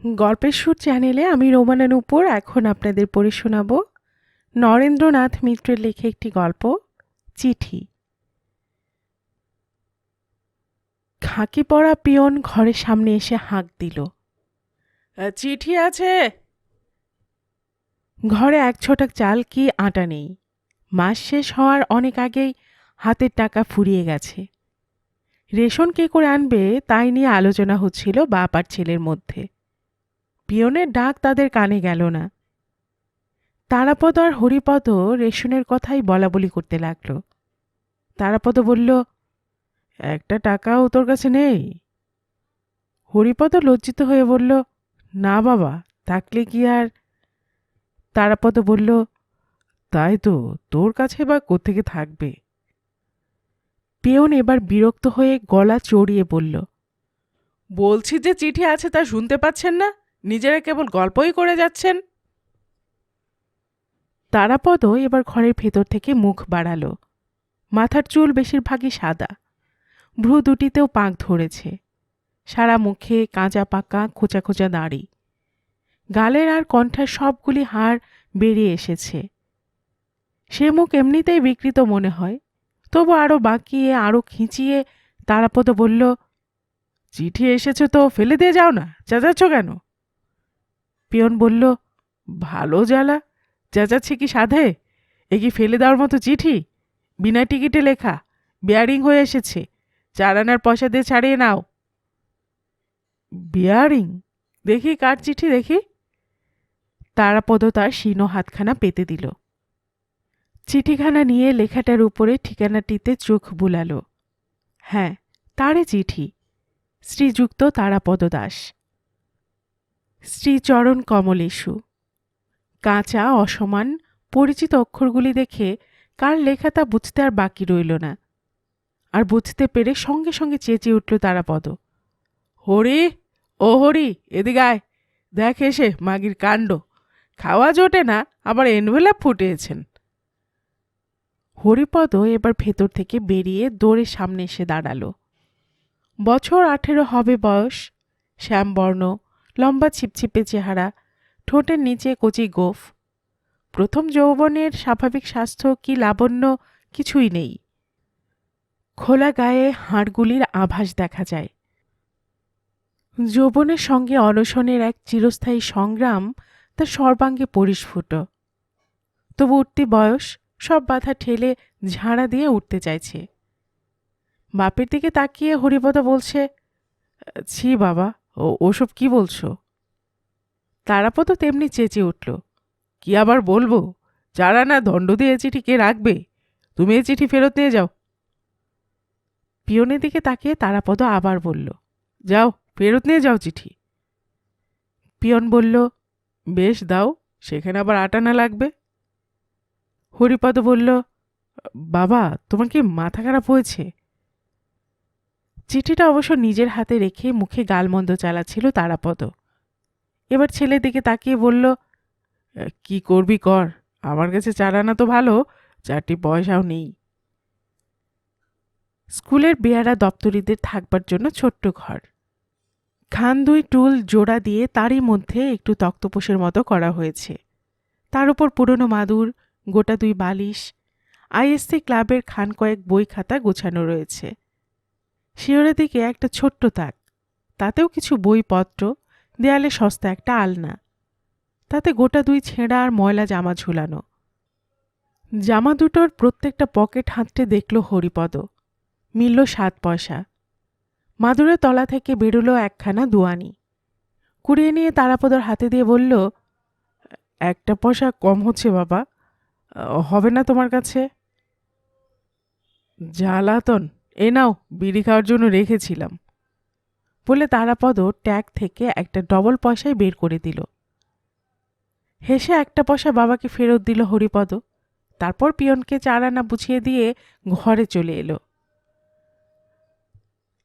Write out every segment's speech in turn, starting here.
গল্পের সুর চ্যানেলে আমি রোমানা নূপুর এখন আপনাদের পড়ে শোনাব নরেন্দ্রনাথ মিত্রের লেখা একটি গল্প, চিঠি। খাকি পরা পিয়ন ঘরের সামনে এসে হাঁক দিল, চিঠি আছে? ঘরে এক ছটাক চাল কি আটা নেই। মাস শেষ হওয়ার অনেক আগেই হাতের টাকা ফুরিয়ে গেছে। রেশন কে করে আনবে তাই নিয়ে আলোচনা হচ্ছিল বাপ আর ছেলের মধ্যে। পিয়নের ডাক তাদের কানে গেল না। তারাপদ আর হরিপদ রেশনের কথাই বলাবলি করতে লাগলো। তারাপদ বলল, একটা টাকাও তোর কাছে নেই? হরিপদ লজ্জিত হয়ে বলল, না বাবা, থাকলে কি আর। তারাপদ বলল, তাই তো, তোর কাছে বা কোত্থেকে থাকবে? পেয়ন এবার বিরক্ত হয়ে গলা চড়িয়ে বলল, বলছি যে চিঠি আছে তা শুনতে পাচ্ছেন না? নিজেরা কেবল গল্পই করে যাচ্ছেন। তারাপদ এবার ঘরের ভেতর থেকে মুখ বাড়ালো। মাথার চুল বেশিরভাগই সাদা, ভ্রু দুটিতেও পাক ধরেছে। সারা মুখে কাঁচা পাকা খোঁচা খোঁচা দাড়ি, গালের আর কণ্ঠার সবগুলি হাড় বেরিয়ে এসেছে। সে মুখ এমনিতেই বিকৃত মনে হয়, তবু আরো বাঁকিয়ে আরো খিঁচিয়ে তারাপদ বলল, চিঠি এসেছে তো ফেলে দিয়ে যাও না, চেঁচাচ্ছ কেন? পিয়ন বলল, ভালো জ্বালা, চেঁচাচ্ছে কি সাধে? এ কি ফেলে দেওয়ার মতো চিঠি? বিনা টিকিটে লেখা, বেয়ারিং হয়ে এসেছে, 4 আনার পয়সা দিয়ে ছাড়িয়ে নাও। বিয়ারিং? দেখি কার চিঠি দেখি। তারাপদ তার শীর্ণ হাতখানা পেতে দিল। চিঠিখানা নিয়ে লেখাটার উপরে ঠিকানাটিতে চোখ বুলালো। হ্যাঁ, তারই চিঠি। শ্রীযুক্ত তারাপদ দাস, শ্রীচরণ কমলেশু। কাঁচা অসমান পরিচিত অক্ষরগুলি দেখে কার লেখা তা বুঝতে আর বাকি রইল না। আর বুঝতে পেরে সঙ্গে সঙ্গে চেঁচিয়ে উঠল তারাপদ, হরি, ও হরি, এদিকে আয়, দেখ এসে মাগির কাণ্ড। খাওয়া জোটে না, আবার এনভেলাপ ফুটিয়েছেন। হরিপদ এবার ভেতর থেকে বেরিয়ে দৌড়ে সামনে এসে দাঁড়ালো। বছর 18 হবে বয়স, শ্যামবর্ণ, লম্বা ছিপছিপে চেহারা, ঠোঁটের নিচে কচি গোঁফ। প্রথম যৌবনের স্বাভাবিক স্বাস্থ্য কি লাবণ্য কিছুই নেই। খোলা গায়ে হাড়গুলির আভাস দেখা যায়। যৌবনের সঙ্গে অনশনের এক চিরস্থায়ী সংগ্রাম তার সর্বাঙ্গে পরিস্ফুট। তবু উঠতি বয়স, সব বাধা ঠেলে ঝাড়া দিয়ে উঠতে চাইছে। বাপের দিকে তাকিয়ে হরিপদ বলছে, ছি বাবা, ওসব কি বলছো? তারাপদ তেমনি চেঁচিয়ে উঠল, কি আবার বলবো? 4 আনা দণ্ড দিয়ে এ চিঠি কে রাখবে? তুমি এই চিঠি ফেরত নিয়ে যাও। পিয়নের দিকে তাকিয়ে তারাপদ আবার বলল, যাও, ফেরত নিয়ে যাও চিঠি। পিয়ন বলল, বেশ দাও, সেখানে আবার 8 আনা লাগবে। হরিপদ বলল, বাবা, তোমার কি মাথা খারাপ হয়েছে? চিঠিটা অবশ্য নিজের হাতে রেখে মুখে গালমন্দ চালাচ্ছিল তারাপদ। এবার ছেলের দিকে তাকিয়ে বলল, কি করবি কর, আমার কাছে 4 আনা তো ভালো, 4টি পয়সাও নেই। স্কুলের বেয়ারা দপ্তরিদের থাকবার জন্য ছোট্ট ঘর, খান 2 টুল জোড়া দিয়ে তারই মধ্যে একটু তক্তপোষের মতো করা হয়েছে। তার উপর পুরনো মাদুর, গোটা 2 বালিশ, আইএসসি ক্লাবের খান কয়েক বই খাতা গোছানো রয়েছে। শিয়রের দিকে একটা ছোট্ট তাক, তাতেও কিছু বইপত্র, দেয়ালে সস্তা একটা আলনা, তাতে গোটা 2 ছেঁড়া আর ময়লা জামা ঝুলানো। জামা দুটোর প্রত্যেকটা পকেট হাতটে দেখল হরিপদ, মিলল 7 পয়সা। মাদুরের তলা থেকে বেরোলো একখানা দুয়ানি, কুড়িয়ে নিয়ে তারাপদর হাতে দিয়ে বলল, 1 পয়সা কম হচ্ছে বাবা, হবে না তোমার কাছে? জ্বালাতন, এ নাও, বিড়ি খাওয়ার জন্য রেখেছিলাম, বলে তারাপদ ট্যাগ থেকে একটা ডবল পয়সায় বের করে দিল। হেসে 1 পয়সা বাবাকে ফেরত দিল হরিপদ। তারপর পিয়নকে 4 আনা বুঝিয়ে দিয়ে ঘরে চলে এলো।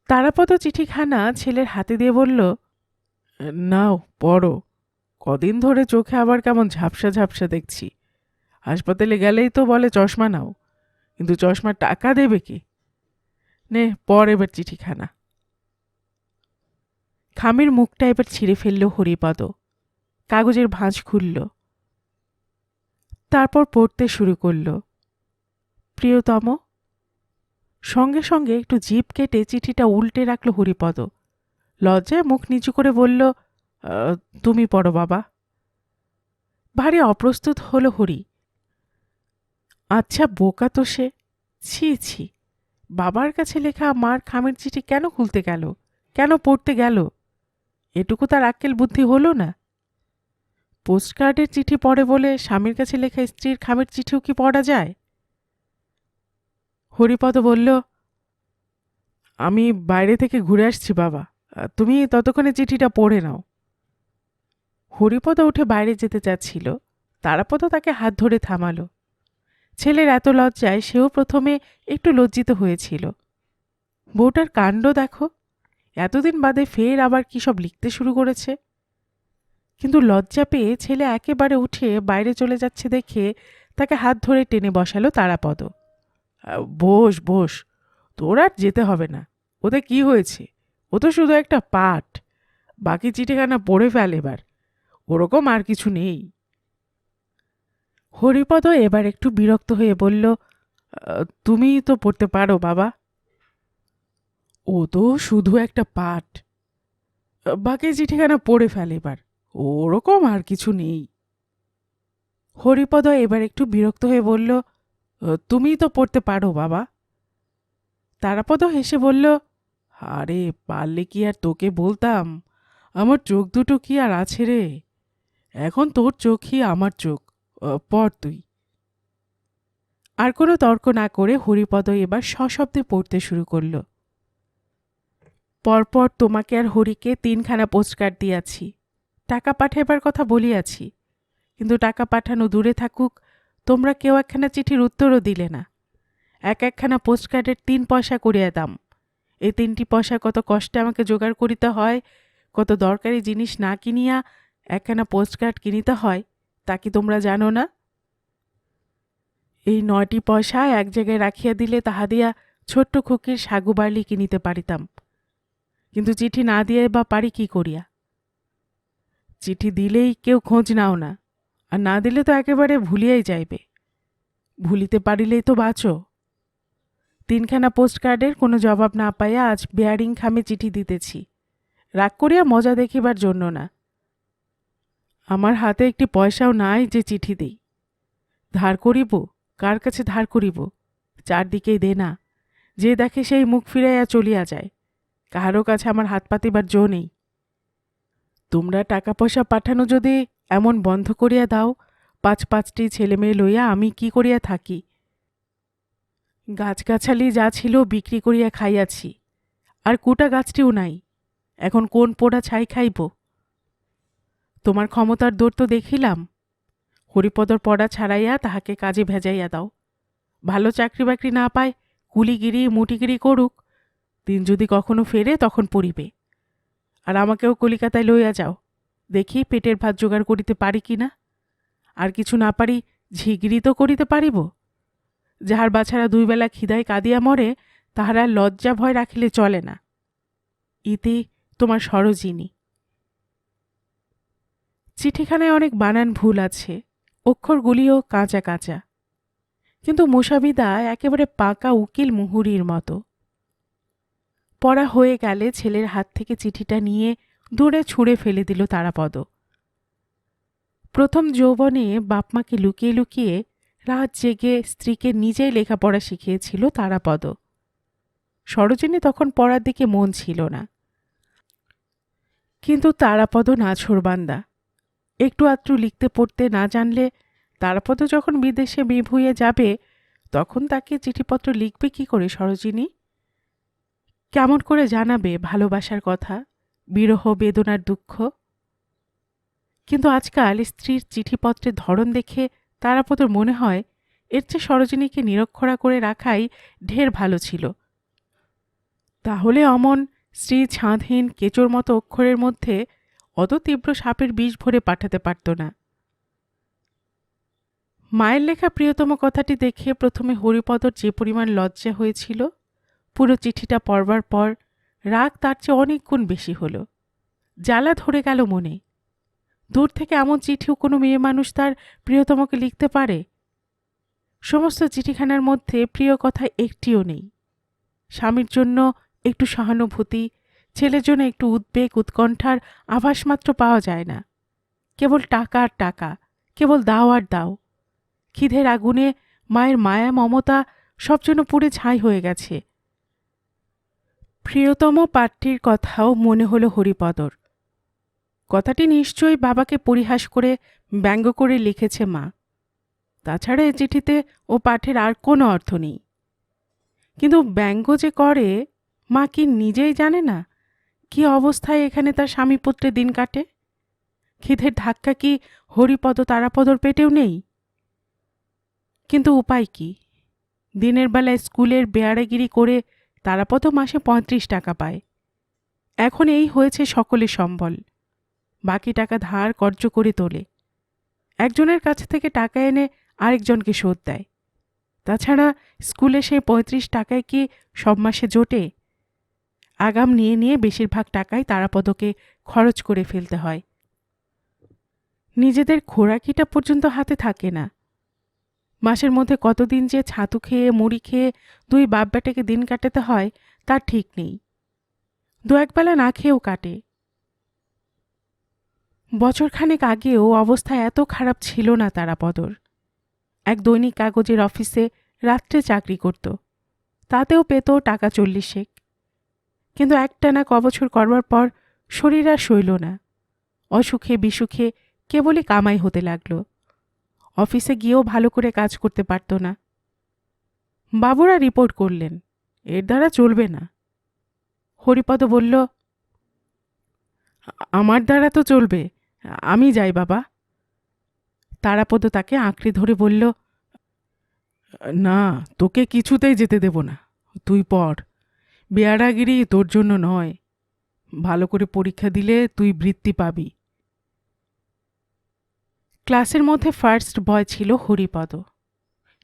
তারাপদ চিঠিখানা ছেলের হাতে দিয়ে বলল, নাও পড়ো, কদিন ধরে চোখে আবার কেমন ঝাপসা ঝাপসা দেখছি। হাসপাতালে গেলেই তো বলে চশমা নাও, কিন্তু চশমার টাকা দেবে কি? নে পড় এবার চিঠিখানা। খামের মুখটা এবার ছিঁড়ে ফেলল হরিপদ, কাগজের ভাঁজ খুলল, তারপর পড়তে শুরু করল। প্রিয়তম। সঙ্গে সঙ্গে একটু জিভ কেটে চিঠিটা উল্টে রাখল হরিপদ। লজ্জায় মুখ নিচু করে বলল, তুমি পড়ো বাবা। ভারী অপ্রস্তুত হলো হরি। আচ্ছা বোকা তো সে। ছি ছি, বাবার কাছে লেখা মার খামের চিঠি কেন খুলতে গেল, কেন পড়তে গেল? এটুকু তার আক্কেল বুদ্ধি হলো না? পোস্টকার্ডের চিঠি পড়ে বলে স্বামীর কাছে লেখা স্ত্রীর খামের চিঠিও কি পড়া যায়? হরিপদ বলল, আমি বাইরে থেকে ঘুরে আসছি বাবা, তুমি ততক্ষণে চিঠিটা পড়ে নাও। হরিপদ উঠে বাইরে যেতে চাচ্ছিল, তারাপদ তাকে হাত ধরে থামালো। ছেলের এত লজ্জায় সেও প্রথমে একটু লজ্জিত হয়েছিল। বউটার কাণ্ড দেখো, এতদিন বাদে ফের আবার কি সব লিখতে শুরু করেছে। কিন্তু লজ্জা পেয়ে ছেলে একেবারে উঠে বাইরে চলে যাচ্ছে দেখে তাকে হাত ধরে টেনে বসালো তারাপদ। বস বস, তোর আর যেতে হবে না। ওতে কি হয়েছে? ও তো শুধু একটা পাঠ, বাকি চিঠিখানা পড়ে ফেল এবার, ওরকম আর কিছু নেই। হরিপদ এবার একটু বিরক্ত হয়ে বলল, তুমি তো পড়তে পারো বাবা। ও তো শুধু একটা পাঠ, বাকি চিঠিখানা পড়ে ফেল এবার, ওরকম আর কিছু নেই। হরিপদ এবার একটু বিরক্ত হয়ে বলল, তুমি তো পড়তে পারো বাবা। তারাপদ হেসে বলল, আরে পারলে কি আর তোকে বলতাম, আমার চোখ দুটো কি আর আছে রে, এখন তোর চোখই আমার চোখ, পড় তুই। আর কোনো তর্ক না করে হরিপদ এবার সশব্দে পড়তে শুরু করল। পরপর তোমাকে আর হরিকে 3খানা পোস্টকার্ড দিয়াছি, টাকা পাঠাইবার কথা বলিয়াছি, কিন্তু টাকা পাঠানো দূরে থাকুক, তোমরা কেউ একখানা চিঠির উত্তরও দিলে না। একখানা পোস্টকার্ডের 3 পয়সা করিয়া দাম। এই 3টি পয়সা কত কষ্টে আমাকে জোগাড় করিতে হয়, কত দরকারি জিনিস না কিনিয়া একখানা পোস্টকার্ড কিনিতে হয়, তা কি তোমরা জানো না? এই 9টি পয়সা এক জায়গায় রাখিয়া দিলে তাহা দিয়া ছোট্ট খুকির সাগু বার্লি কিনিতে পারিতাম, কিন্তু চিঠি না দিয়ে বা পারি কি করিয়া? চিঠি দিলেই কেউ খোঁজ নাও না, আর না দিলে তো একেবারে ভুলিয়াই যাইবে। ভুলিতে পারিলেই তো বাঁচো। 3খানা পোস্টকার্ডের কোনো জবাব না পাইয়া আজ বেয়ারিং খামে চিঠি দিতেছি, রাগ করিয়া মজা দেখিবার জন্য না। আমার হাতে একটি পয়সাও নাই যে চিঠি দিই। ধার করিব, কার কাছে ধার করিব? চারদিকেই দেনা, যে দেখে সেই মুখ ফিরাইয়া চলিয়া যায়, কাহারও কাছে আমার হাত পাতিবার জো নেই। তোমরা টাকা পয়সা পাঠানো যদি এমন বন্ধ করিয়া দাও, 5-5টি ছেলে মেয়ে লইয়া আমি কি করিয়া থাকি? গাছগাছালি যা ছিল বিক্রি করিয়া খাইয়াছি, আর কুটা গাছটিও নাই, এখন কোন পোড়া ছাই খাইব? তোমার ক্ষমতার দৌড় তো দেখিলাম। হরিপদর পড়া ছাড়াইয়া তাহাকে কাজে ভেজাইয়া দাও। ভালো চাকরি বাকরি না পায়, কুলিগিরি মুটিগিরি করুক, দিন যদি কখনো ফেরে তখন পড়িবে। আর আমাকেও কলিকাতায় লইয়া যাও, দেখি পেটের ভাত জোগাড় করিতে পারি কি না। আর কিছু না পারি, ঝিগিরি তো করিতে পারিব। যাহার বাছারা 2 বেলা খিদায় কাঁদিয়া মরে, তাহারা লজ্জা ভয় রাখিলে চলে না। ইতি তোমার সরোজিনী। চিঠিখানায় অনেক বানান ভুল আছে, অক্ষরগুলিও কাঁচা কাঁচা, কিন্তু মুসাবিদা একেবারে পাকা উকিল মুহুরির মতো। পড়া হয়ে গেলে ছেলের হাত থেকে চিঠিটা নিয়ে দূরে ছুঁড়ে ফেলে দিল তারাপদ। প্রথম যৌবনে বাপমাকে লুকিয়ে লুকিয়ে রাত জেগে স্ত্রীকে নিজেই লেখাপড়া শিখিয়েছিল তারাপদ। সরোজিনী তখন পড়ার দিকে মন ছিল না, কিন্তু তারাপদ নাছোড়বান্দা, একটু আধটু লিখতে পড়তে না জানলে তারাপদ যখন বিদেশে মেয়ে ভুইয়ে যাবে, তখন তাকে চিঠিপত্র লিখবে কি করে সরোজিনী? কেমন করে জানাবে ভালোবাসার কথা, বিরহ বেদনার দুঃখ? কিন্তু আজকাল স্ত্রীর চিঠিপত্রের ধরন দেখে তারাপদর মনে হয় এর চেয়ে সরোজিনীকে নিরক্ষরা করে রাখাই ঢের ভালো ছিল। তাহলে অমন স্ত্রী ছাঁদহীন কেঁচোর মতো অক্ষরের মধ্যে অত তীব্র সাপের বিষ ভরে পাঠাতে পারত না। মায়ের লেখা প্রিয়তম কথাটি দেখে প্রথমে হরিপদর যে পরিমাণ লজ্জা হয়েছিল, পুরো চিঠিটা পড়বার পর রাগ তার চেয়ে অনেক গুণ বেশি হল। জ্বালা ধরে গেল মনে। দূর থেকে এমন চিঠিও কোনো মেয়ে মানুষ তার প্রিয়তমকে লিখতে পারে? সমস্ত চিঠিখানার মধ্যে প্রিয় কথা একটিও নেই। স্বামীর জন্য একটু সহানুভূতি, ছেলের জন্য একটু উদ্বেগ উৎকণ্ঠার আভাস মাত্র পাওয়া যায় না। কেবল টাকা আর টাকা, কেবল দাও আর দাও। খিদের আগুনে মায়ের মায়া মমতা সব যেন পুড়ে ছাই হয়ে গেছে। প্রিয়তম পাত্রীর কথাও মনে হলো হরিপদর। কথাটি নিশ্চয়ই বাবাকে পরিহাস করে ব্যঙ্গ করে লিখেছে মা। তাছাড়া এ চিঠিতে ও পাঠের আর কোনো অর্থ নেই। কিন্তু ব্যঙ্গ যে করে মা কি নিজেই জানে না কি অবস্থায় এখানে তার স্বামী পুত্রে দিন কাটে? খিদের ধাক্কা কি হরিপদ তারাপদর পেটেও নেই? কিন্তু উপায় কি? দিনের বেলায় স্কুলের বেয়ারাগিরি করে তারাপদ মাসে ৩৫ টাকা পায়। এখন এই হয়েছে সকলের সম্বল। বাকি টাকা ধার কর্য করে তোলে। একজনের কাছ থেকে টাকা এনে আরেকজনকে শোধ দেয়। তাছাড়া স্কুলে সেই ৩৫ টাকায় কি সব মাসে জোটে? আগাম নিয়ে নিয়ে বেশিরভাগ টাকাই তারাপদকে খরচ করে ফেলতে হয়। নিজেদের খোরাকিটা পর্যন্ত হাতে থাকে না। মাসের মধ্যে কতদিন যে ছাতু খেয়ে মুড়ি খেয়ে দুই বাপ বেটাকে দিন কাটাতে হয় তার ঠিক নেই। দু একবেলা না খেয়েও কাটে। বছরখানেক আগেও অবস্থা এত খারাপ ছিল না তারাপদর। এক দৈনিক কাগজের অফিসে রাত্রে চাকরি করত। তাতেও পেত টাকা ৪০। কিন্তু একটানা কবছর করবার পর শরীর আর সইল না। অসুখে বিসুখে কেবলই কামাই হতে লাগল। অফিসে গিয়েও ভালো করে কাজ করতে পারত না। বাবুরা রিপোর্ট করলেন, এর দ্বারা চলবে না। হরিপদ বলল, আমার দ্বারা তো চলবে, আমি যাই বাবা। তারাপদ তাকে আঁকড়ে ধরে বলল, না, তোকে কিছুতেই যেতে দেব না। তুই পড়। বেয়ারাগিরি তোর জন্য নয়। ভালো করে পরীক্ষা দিলে তুই বৃত্তি পাবি। ক্লাসের মধ্যে ফার্স্ট বয় ছিল হরিপদ।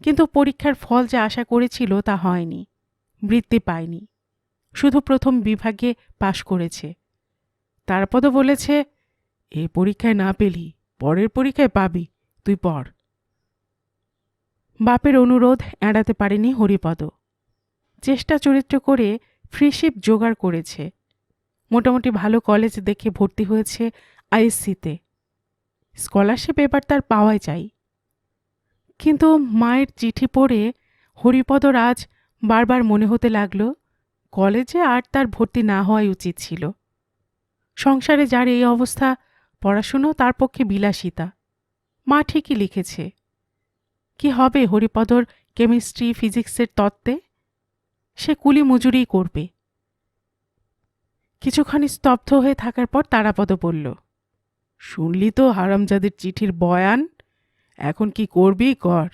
কিন্তু পরীক্ষার ফল যা আশা করেছিল তা হয়নি। বৃত্তি পায়নি। শুধু প্রথম বিভাগে পাশ করেছে। তারাপদ বলেছে, এ পরীক্ষায় না পেলি পরের পরীক্ষায় পাবি, তুই পড়। বাপের অনুরোধ এড়াতে পারেনি হরিপদ। চেষ্টা চরিত্র করে ফ্রিশিপ জোগাড় করেছে। মোটামুটি ভালো কলেজ দেখে ভর্তি হয়েছে আইএসসিতে। স্কলারশিপ এবার তার পাওয়াই চাই। কিন্তু মায়ের চিঠি পড়ে হরিপদর আজ বারবার মনে হতে লাগল কলেজে আর তার ভর্তি না হওয়াই উচিত ছিল। সংসারে যার এই অবস্থা, পড়াশুনো তার পক্ষে বিলাসিতা। মা ঠিকই লিখেছে। কি হবে হরিপদর কেমিস্ট্রি ফিজিক্সের তত্ত্বে? সে কুলি মজুরি করবে। কিছুখানি স্তব্ধ হয়ে থাকার পর তারাপদ বলল, শুনলি তো হারামজাদের চিঠির বয়ান, এখন কি করবি কর।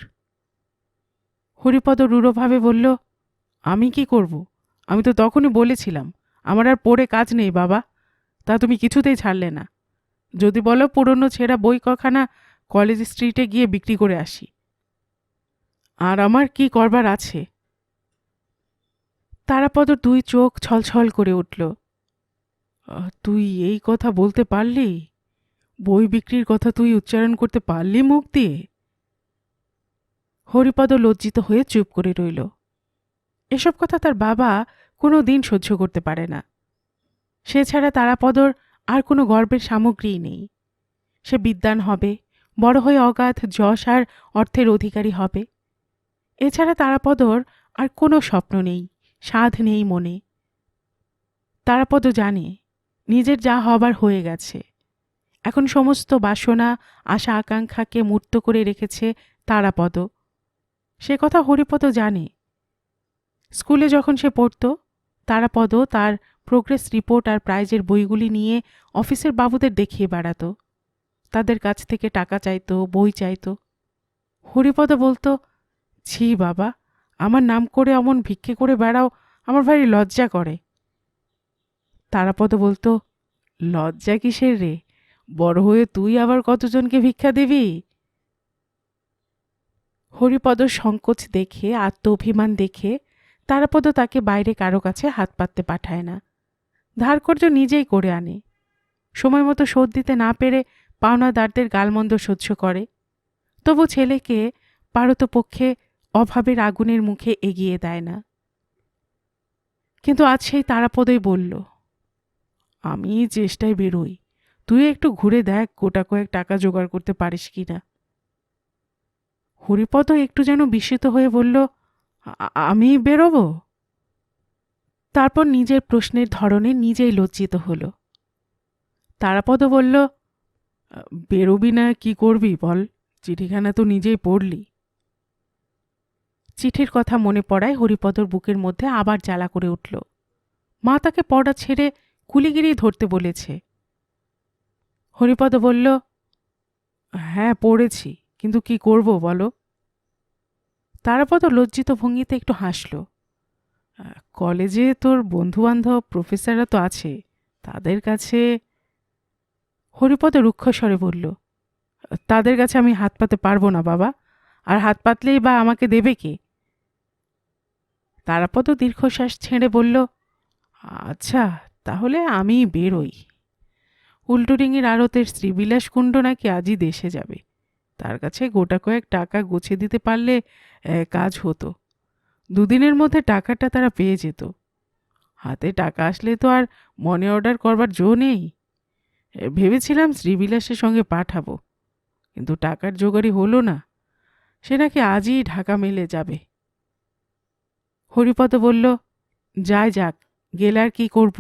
হরিপদ রূঢ়ভাবে বলল, আমি কি করব? আমি তো তখনই বলেছিলাম আমার আর পড়ে কাজ নেই বাবা, তা তুমি কিছুতেই ছাড়লে না। যদি বলো পুরনো ছেঁড়া বই কখানা কলেজ স্ট্রিটে গিয়ে বিক্রি করে আসি। আর আমার কি করবার আছে? তারাপদ দুই চোখ ছলছল করে উঠল। তুই এই কথা বলতে পারলি? বই বিক্রির কথা তুই উচ্চারণ করতে পারলি মুখ দিয়ে? হরিপদ লজ্জিত হয়ে চুপ করে রইল। এসব কথা তার বাবা কোনো দিন সহ্য করতে পারে না। সে ছাড়া তারাপদর আর কোনো গর্বের সামগ্রীই নেই। সে বিদ্বান হবে, বড় হয়ে অগাধ যশ আর অর্থের অধিকারী হবে। এছাড়া তারাপদর আর কোনো স্বপ্ন নেই, সাধ নেই মনে। তারাপদ জানে নিজের যা হবার হয়ে গেছে। এখন সমস্ত বাসনা আশা আকাঙ্ক্ষাকে মূর্ত করে রেখেছে তারাপদ। সে কথা হরিপদ জানে। স্কুলে যখন সে পড়ত, তারাপদ তার প্রোগ্রেস রিপোর্ট আর প্রাইজের বইগুলি নিয়ে অফিসের বাবুদের দেখিয়ে বেড়াত। তাদের কাছ থেকে টাকা চাইত, বই চাইত। হরিপদ বলতো, ছি বাবা, আমার নাম করে অমন ভিক্ষে করে বেড়াও, আমার ভারী লজ্জা করে। তারাপদ বলতো, লজ্জা কিসের রে? বড় হয়ে তুই আবার কতজনকে ভিক্ষা দিবি? হরিপদর সংকোচ দেখে, আত্ম অভিমান দেখে তারাপদ তাকে বাইরে কারো কাছে হাত পাততে পাঠায় না। ধারকর্য নিজেই করে আনে। সময় মতো শোধ দিতে না পেরে পাওনাদারদের গালমন্দ সহ্য করে, তবু ছেলেকে পারতপক্ষে অভাবের আগুনের মুখে এগিয়ে দেয় না। কিন্তু আজ সেই তারাপদই বলল, আমি চেষ্টায় বেরোই, তুই একটু ঘুরে দেখ গোটা কয়েক টাকা জোগাড় করতে পারিস কিনা। হরিপদ একটু যেন বিস্মিত হয়ে বলল, আমি বেরোবো? তারপর নিজের প্রশ্নের ধরনে নিজেই লজ্জিত হল। তারাপদ বলল, বেরোবি না কি করবি বল, চিঠিখানা তো নিজেই পড়লি। চিঠির কথা মনে পড়ায় হরিপদর বুকের মধ্যে আবার জ্বালা করে উঠল। মা তাকে পড়া ছেড়ে কুলিগিরি ধরতে বলেছে। হরিপদ বলল, হ্যাঁ পড়েছি, কিন্তু কি করব বলো। তারাপদ লজ্জিত ভঙ্গিতে একটু হাসল। কলেজে তোর বন্ধুবান্ধব প্রফেসররা তো আছে, তাদের কাছে। হরিপদ রুক্ষ স্বরে বলল, তাদের কাছে আমি হাত পাতে পারবো না বাবা, আর হাত পাতলেই বা আমাকে দেবে কে? তারাপদ দীর্ঘশ্বাস ছেড়ে বলল, আচ্ছা তাহলে আমি বেরোই। উল্টোডিঙির আড়তের শ্রীবিলাস কুণ্ড নাকি আজই দেশে যাবে, তার কাছে গোটা কয়েক টাকা গুছিয়ে দিতে পারলে কাজ হতো। দুদিনের মধ্যে টাকাটা তারা পেয়ে যেত। হাতে টাকা আসলে তো আর মনি অর্ডার করবার জো নেই। ভেবেছিলাম শ্রীবিলাসের সঙ্গে পাঠাবো, কিন্তু টাকার জোগাড়ি হলো না। সে নাকি আজই ঢাকা মেলে যাবে। হরিপদ বলল, যাই যাক, গেলে আর কি করব।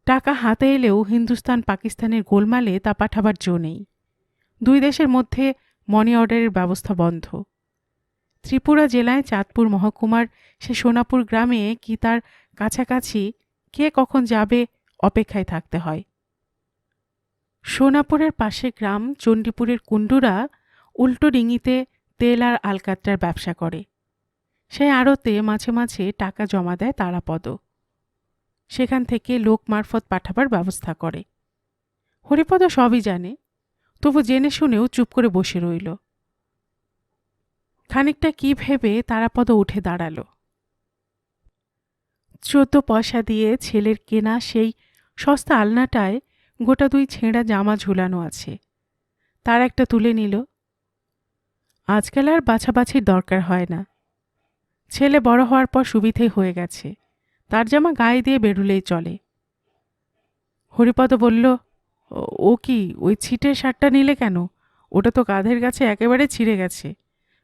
টাকা হাতে এলেও হিন্দুস্তান পাকিস্তানের গোলমালে তা পাঠাবার জো নেই। দুই দেশের মধ্যে মনি অর্ডারের ব্যবস্থা বন্ধ। ত্রিপুরা জেলায় চাঁদপুর মহকুমার সে সোনাপুর গ্রামে কি তার কাছাকাছি কে কখন যাবে অপেক্ষায় থাকতে হয়। সোনাপুরের পাশের গ্রাম চণ্ডীপুরের কুণ্ডুরা উল্টো ডিঙিতে তেল আর আলকাত্রার ব্যবসা করে। সেই আড়তে মাঝে মাঝে টাকা জমা দেয় তারাপদ। সেখান থেকে লোক মারফত পাঠাবার ব্যবস্থা করে। হরিপদ সবই জানে, তবু জেনে শুনেও চুপ করে বসে রইল। খানিকটা কি ভেবে তারাপদ উঠে দাঁড়াল। 14 পয়সা দিয়ে ছেলের কেনা সেই সস্তা আলনাটায় গোটা 2 ছেঁড়া জামা ঝুলানো আছে, তার একটা তুলে নিল। আজকাল আর বাছাবাছির দরকার হয় না। ছেলে বড় হওয়ার পর সুবিধে হয়ে গেছে, তার জামা গায়ে দিয়ে বেরুলেই চলে। হরিপদ বলল, ও কি ওই ছিটের শার্টটা নিলে কেন? ওটা তো কাঁধের কাছে একেবারে ছিঁড়ে গেছে।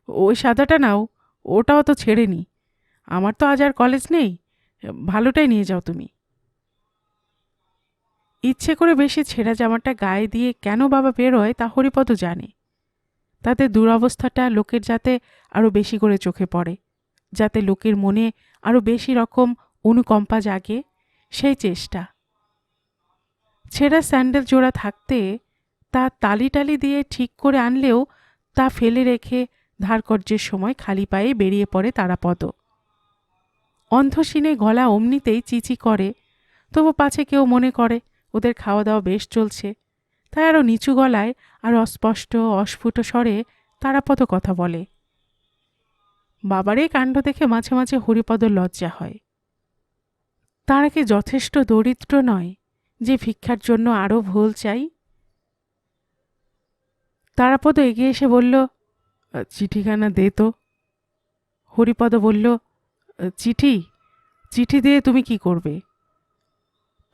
ওই সাদাটা নাও, ওটাও তো ছেড়েনি। আমার তো আজ আর কলেজ নেই, ভালোটাই নিয়ে যাও তুমি। ইচ্ছে করে বেশি ছেঁড়া জামাটা গায়ে দিয়ে কেন বাবা বেরোয় তা হরিপদ জানে। তাতে দুরবস্থাটা লোকের যাতে আরও বেশি করে চোখে পড়ে, যাতে লোকের মনে আরও বেশি রকম অনুকম্পা জাগে, সেই চেষ্টা। ছেঁড়া স্যান্ডেল জোড়া থাকতে তা তালি টালি দিয়ে ঠিক করে আনলেও তা ফেলে রেখে ধারকর্যের সময় খালি পায়ে বেরিয়ে পড়ে তারাপদ। অন্ধসীনে গলা অমনিতেই চিচি করে, তবু পাছে কেউ মনে করে ওদের খাওয়া দাওয়া বেশ চলছে, তাই আরও নিচু গলায় আর অস্পষ্ট অস্ফুট স্বরে তারাপদ কথা বলে। বাবার এই কাণ্ড দেখে মাঝে মাঝে হরিপদ লজ্জা হয়। তারা কি যথেষ্ট দরিদ্র নয় যে ভিক্ষার জন্য আরও ভোল চাই? তারাপদ এগিয়ে এসে বলল, চিঠিখানা দে তো। হরিপদ বলল, চিঠি? চিঠি দিয়ে তুমি কি করবে?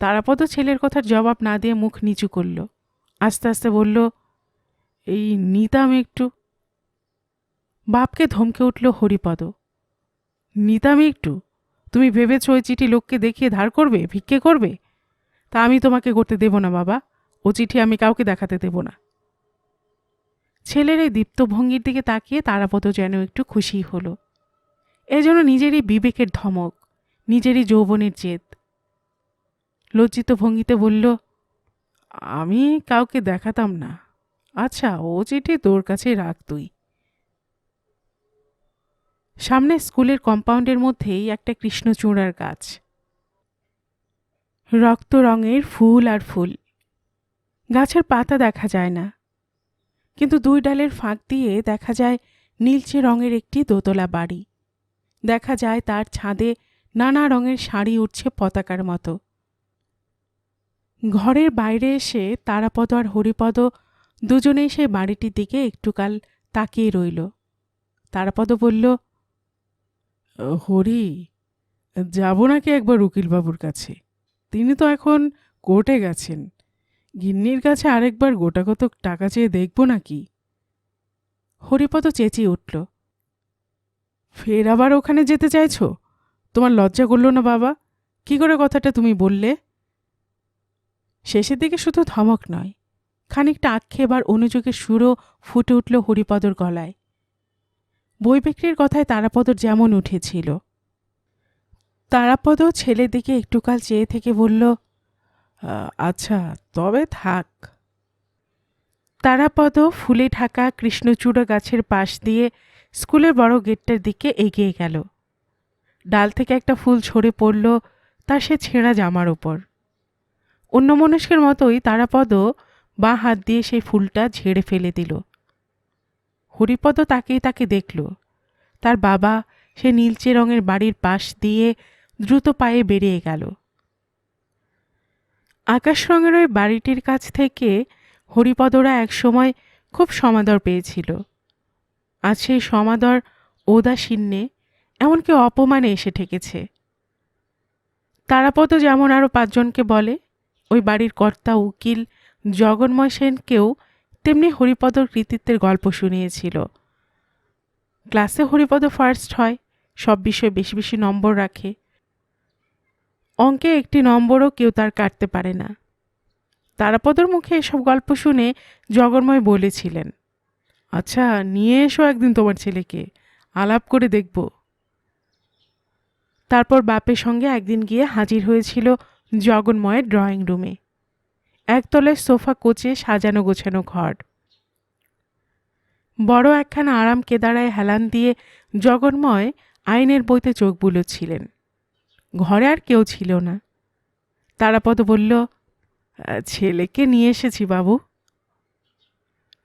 তারাপদ ছেলের কথার জবাব না দিয়ে মুখ নিচু করল। আস্তে আস্তে বলল, এই নিতাম একটু। বাপকে ধমকে উঠল হরিপদ, নিতাম একটু? তুমি ভেবেছ ওই চিঠি লোককে দেখিয়ে ধার করবে, ভিক্ষে করবে? তা আমি তোমাকে করতে দেব না বাবা, ও চিঠি আমি কাউকে দেখাতে দেব না। ছেলের এই দীপ্ত ভঙ্গির দিকে তাকিয়ে তারাপদ যেন একটু খুশি হল। এজন্য নিজেরই বিবেকের ধমক, নিজেরই যৌবনের জেদ। লজ্জিত ভঙ্গিতে বলল, আমি কাউকে দেখাতাম না। আচ্ছা, ও চিঠি তোর কাছে রাখ তুই। সামনে স্কুলের কম্পাউন্ডের মধ্যেই একটা কৃষ্ণচূড়ার গাছ। রক্ত রঙের ফুল আর ফুল। গাছের পাতা দেখা যায় না, কিন্তু 2 ডালের ফাঁক দিয়ে দেখা যায় নীলচে রঙের একটি দোতলা বাড়ি। দেখা যায় তার ছাদে নানা রঙের শাড়ি উঠছে পতাকার মতো। ঘরের বাইরে এসে তারাপদ আর হরিপদ দুজনেই সেই বাড়িটির দিকে একটুকাল তাকিয়ে রইল। তারাপদ বলল, হরি, যাব নাকি একবার উকিলবাবুর কাছে? তিনি তো এখন কোর্টে গেছেন। গিন্নির কাছে আরেকবার গোটাকতক টাকা চেয়ে দেখব নাকি? হরিপদ চেঁচিয়ে উঠল, ফের আবার ওখানে যেতে চাইছো? তোমার লজ্জা করল না বাবা? কি করে কথাটা তুমি বললে? শেষের দিকে শুধু ধমক নয়, খানিকটা আক্ষেপ আর অনুযোগের সুরও ফুটে উঠল হরিপদর গলায়। বই বিক্রির কথায় তারাপদর যেমন উঠেছিল। তারাপদ ছেলের দিকে একটুকাল চেয়ে থেকে বলল, আচ্ছা, তবে থাক। তারাপদ ফুলে ঢাকা কৃষ্ণচূড়া গাছের পাশ দিয়ে স্কুলের বড় গেটটার দিকে এগিয়ে গেল। ডাল থেকে একটা ফুল ঝরে পড়ল তার সে ছেঁড়া জামার ওপর। অন্যমনস্কের মতোই তারাপদ বাঁ হাত দিয়ে সেই ফুলটা ঝেড়ে ফেলে দিল। হরিপদ তাকেই তাকে দেখল। তার বাবা সে নীলচে রঙের বাড়ির পাশ দিয়ে দ্রুত পায়ে বেরিয়ে গেল। আকাশ রঙের ওই বাড়িটির কাছ থেকে হরিপদরা একসময় খুব সমাদর পেয়েছিল। আজ সেই সমাদর ঔদাসীন্যে, এমনকি অপমানে এসে ঠেকেছে। তারাপদ যেমন আরও 5 জনকে বলে, ওই বাড়ির কর্তা উকিল জগন্ময় সেনকেও তেমনি হরিপদর কৃতিত্বের গল্প শুনিয়েছিল। ক্লাসে হরিপদ ফার্স্ট হয়, সব বিষয়ে বেশি বেশি নম্বর রাখে। অঙ্কে 1টি নম্বরও কেউ তার কাটতে পারে না। তারাপদর মুখে এসব গল্প শুনে জগন্ময় বলেছিলেন, আচ্ছা, নিয়ে এসো একদিন তোমার ছেলেকে, আলাপ করে দেখব। তারপর বাপের সঙ্গে একদিন গিয়ে হাজির হয়েছিল জগন্ময়ের ড্রয়িং রুমে। একতলায় সোফা কোচে সাজানো গোছানো ঘর। বড় একখানা আরাম কেদারায় হেলান দিয়ে জগন্ময় আইনের বইতে চোখ বুলোচ্ছিলেন। ঘরে আর কেউ ছিল না। তারাপদ বলল, ছেলেকে নিয়ে এসেছি বাবু।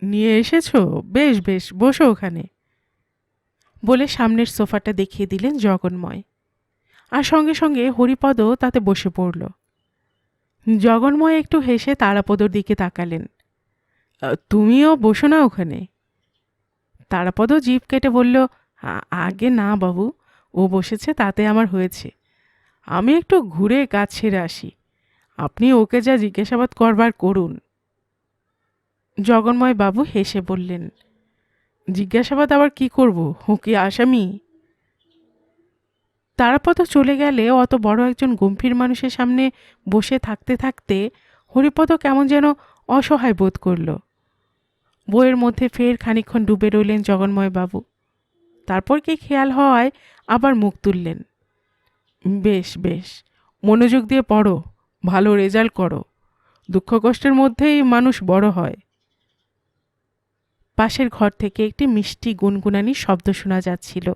নিয়ে এসেছো? বেশ বেশ, বসো ওখানে, বলে সামনের সোফাটা দেখিয়ে দিলেন জগন্ময়। আর সঙ্গে সঙ্গে হরিপদ তাতে বসে পড়ল। জগন্ময় একটু হেসে তারাপদর দিকে তাকালেন। তুমিও বসো না ওখানে। তারাপদ জিভ কেটে বলল, আগে না বাবু, ও বসেছে তাতে আমার হয়েছে। আমি একটু ঘুরে কাজ ছেড়ে আসি। আপনি ওকে যা জিজ্ঞাসাবাদ করবার করুন। জগন্ময় বাবু হেসে বললেন, জিজ্ঞাসাবাদ আবার কি করব? ও কি আসামি? তারাপদ চলে গেলে অত বড় একজন গম্ভীর মানুষের সামনে বসে থাকতে থাকতে হরিপদ কেমন যেন অসহায় বোধ করল। বইয়ের মধ্যে ফের খানিকক্ষণ ডুবে রইলেন জগন্ময় বাবু। তারপর কি খেয়াল হওয়ায় আবার মুখ তুললেন। বেশ বেশ, মনোযোগ দিয়ে পড়ো, ভালো রেজাল্ট করো। দুঃখ কষ্টের মধ্যেই মানুষ বড় হয়। পাশের ঘর থেকে একটি মিষ্টি গুনগুনানি শব্দ শোনা যাচ্ছিল।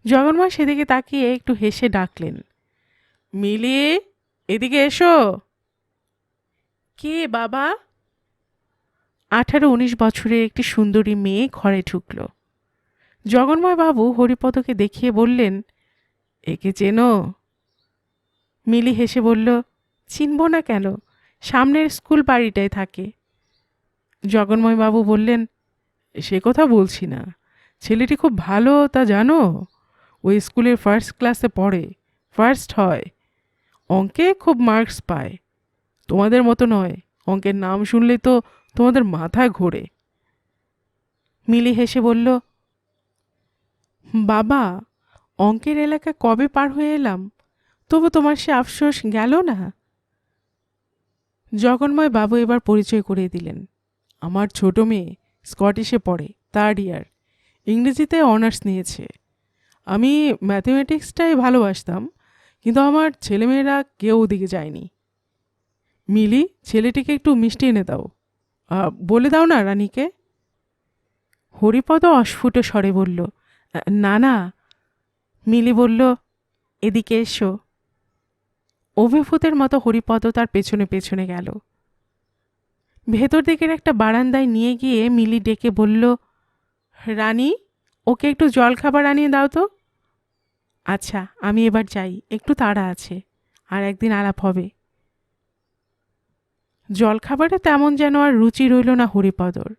জগন্ময় সেদিকে তাকিয়ে একটু হেসে ডাকলেন, মিলি, এদিকে এসো। কে বাবা? 18-19 বছরের একটি সুন্দরী মেয়ে ঘরে ঢুকল। জগন্ময় বাবু হরিপদকে দেখিয়ে বললেন, একে চেনো? মিলি হেসে বলল, চিনব না কেন, সামনের স্কুল বাড়িটায় থাকে। জগন্ময় বাবু বললেন, সে কথা বলছি না, ছেলেটি খুব ভালো, তা জানো? ওই স্কুলের ফার্স্ট ক্লাসে পড়ে, ফার্স্ট হয়, অঙ্কে খুব মার্কস পায়। তোমাদের মতো নয়, অঙ্কের নাম শুনলেই তো তোমাদের মাথা ঘোরে। মিলি হেসে বলল, বাবা, অঙ্কের এলাকা কবে পার হয়ে এলাম, তবু তোমার সে আফসোস গেল না? জগন্ময় বাবু এবার পরিচয় করিয়ে দিলেন, আমার ছোট মেয়ে স্কটিশে পড়ে, 3rd ইয়ার, ইংরেজিতে অনার্স নিয়েছে। আমি ম্যাথমেটিক্সটাই ভালোবাসতাম, কিন্তু আমার ছেলেমেয়েরা কেউ ওদিকে যায়নি। মিলি, ছেলেটিকে একটু মিষ্টি এনে দাও, বলে দাও না রানীকে। হরিপদ অস্ফুট স্বরে বলল, না না। মিলি বলল, এদিকে এসো। অভিভূতের মতো হরিপদ তার পেছনে পেছনে গেল। ভেতর দিকের একটা বারান্দায় নিয়ে গিয়ে মিলি ডেকে বলল, রানী, ওকে একটু জলখাবার আনিয়ে দাও তো। আচ্ছা, আমি এবার যাই, একটু তাড়া আছে, আর একদিন আলাপ হবে। জলখাবারে তেমন যেন আর রুচি রইল না হরিপদর।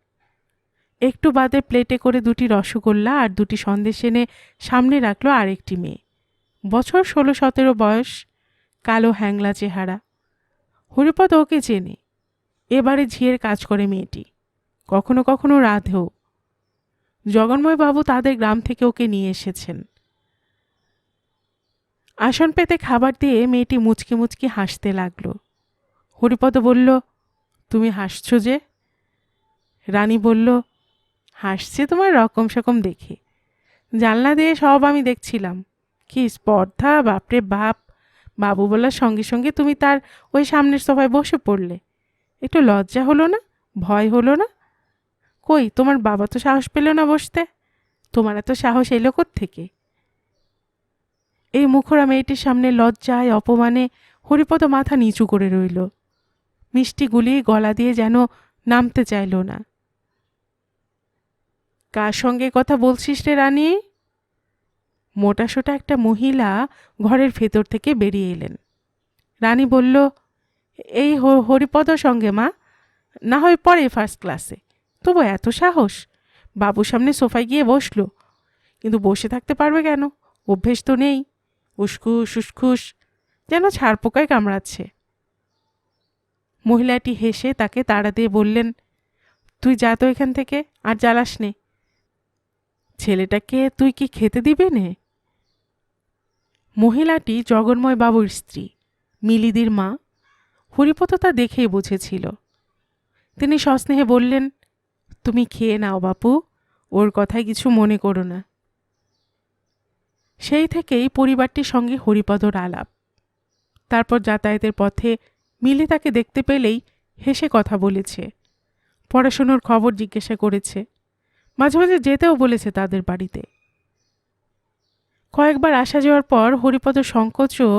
একটু বাদে প্লেটে করে 2টি রসগোল্লা আর 2টি সন্দেশ এনে সামনে রাখলো আরেকটি মেয়ে। বছর 16-17 বয়স, কালো হ্যাংলা চেহারা। হরিপদ ওকে চেনে, এবারে ঝিয়ের কাজ করে মেয়েটি, কখনো কখনো রাধেও। জগন্ময় বাবু তাদের গ্রাম থেকে ওকে নিয়ে এসেছেন। আসন পেতে খাবার দিয়ে মেয়েটি মুচকি মুচকি হাসতে লাগলো। হরিপদ বলল, তুমি হাসছ যে? রানী বলল, হাসছে তোমার রকম সকম দেখে। জানলা দিয়ে সব আমি দেখছিলাম। কি স্পর্ধা, বাপরে বাপ! বাবু বলার সঙ্গে সঙ্গে তুমি তার ওই সামনের সোফায় বসে পড়লে। একটু লজ্জা হলো না? ভয় হলো না? কই, তোমার বাবা তো সাহস পেল না বসতে। তোমার এত সাহস এলো থেকে? এই মুখরা মেয়েটির সামনে লজ্জায় অপমানে হরিপদ মাথা নিচু করে রইল। মিষ্টি গুলিয়ে গলা দিয়ে যেন নামতে চাইল না। কার সঙ্গে কথা বলছিস রে রানী? মোটাসোটা একটা মহিলা ঘরের ভেতর থেকে বেরিয়ে এলেন। রানী বলল, এই হরিপদর সঙ্গে মা, না হয় পরে ফার্স্ট ক্লাসে, তবু এত সাহস! বাবুর সামনে সোফায় গিয়ে বসলো, কিন্তু বসে থাকতে পারবে কেন? অভ্যেস তো নেই। উসখুস উসখুস, যেন ছাড়পোকায় কামড়াচ্ছে। মহিলাটি হেসে তাকে তাড়া দিয়ে বললেন, তুই যা তো এখান থেকে, আর জ্বালাস নে। ছেলেটাকে তুই কি খেতে দিবে নে? মহিলাটি জগন্ময় বাবুর স্ত্রী, মিলিদির মা। হরিপদ তা দেখেই বুঝেছিল। তিনি সস্নেহে বললেন, তুমি খেয়ে নাও বাপু, ওর কথায় কিছু মনে করো না। সেই থেকেই পরিবারটির সঙ্গে হরিপদর আলাপ। তারপর যাতায়াতের পথে মিলি তাকে দেখতে পেলেই হেসে কথা বলেছে, পড়াশুনোর খবর জিজ্ঞাসা করেছে, মাঝে মাঝে যেতেও বলেছে তাদের বাড়িতে। কয়েকবার আসা যাওয়ার পর হরিপদর সংকোচও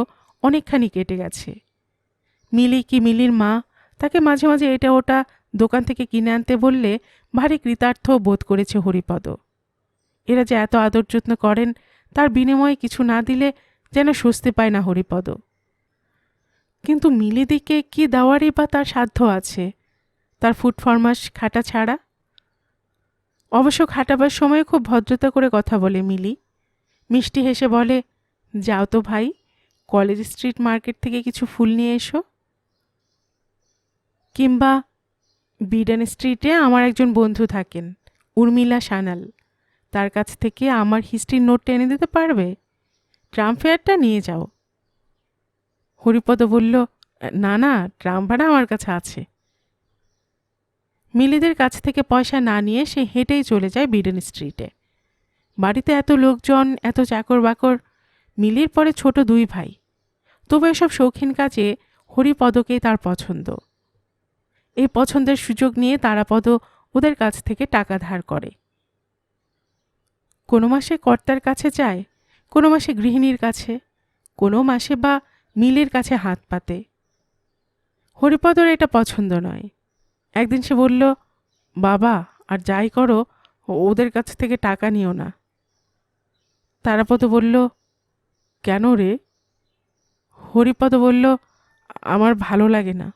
অনেকখানি কেটে গেছে। মিলি কি মিলির মা তাকে মাঝে মাঝে এটা ওটা দোকান থেকে কিনে আনতে বললে ভারী কৃতার্থ বোধ করেছে হরিপদ। এরা যে এত আদর যত্ন করেন, তার বিনিময়ে কিছু না দিলে যেন স্বস্তি পায় না হরিপদ। কিন্তু মিলিদিকে কি দেওয়ারই বা তার সাধ্য আছে, তার ফুটফরমাস খাটা ছাড়া? অবশ্য খাটাবার সময় খুব ভদ্রতা করে কথা বলে মিলি। মিষ্টি হেসে বলে, যাও তো ভাই, কলেজ স্ট্রিট মার্কেট থেকে কিছু ফুল নিয়ে এসো। কিংবা বিডেন স্ট্রিটে আমার একজন বন্ধু থাকেন, উর্মিলা সানাল, তার কাছ থেকে আমার হিস্ট্রির নোটটা এনে দিতে পারবে? ট্রাম ফেয়ারটা নিয়ে যাও। হরিপদ বলল, না না, ট্রাম ভাড়া আমার কাছে আছে। মিলিদের কাছ থেকে পয়সা না নিয়ে সে হেঁটেই চলে যায় বিডেন স্ট্রিটে। বাড়িতে এত লোকজন, এত চাকর বাকর, মিলির পরে ছোট 2 ভাই, তবু এসব শৌখিন কাজে হরিপদকেই তার পছন্দ। এই পছন্দের সুযোগ নিয়ে তারাপদ ওদের কাছ থেকে টাকা ধার করে। কোনো মাসে কর্তার কাছে চায়, কোনো মাসে গৃহিণীর কাছে, কোনো মাসে বা মিলির কাছে হাত পাতে। হরিপদর এটা পছন্দ নয়। একদিন সে বলল, বাবা, আর যাই করো ওদের কাছ থেকে টাকা নিও না। তারাপদ বলল, কেন রে? হরিপদ বলল, আমার ভালো লাগে না।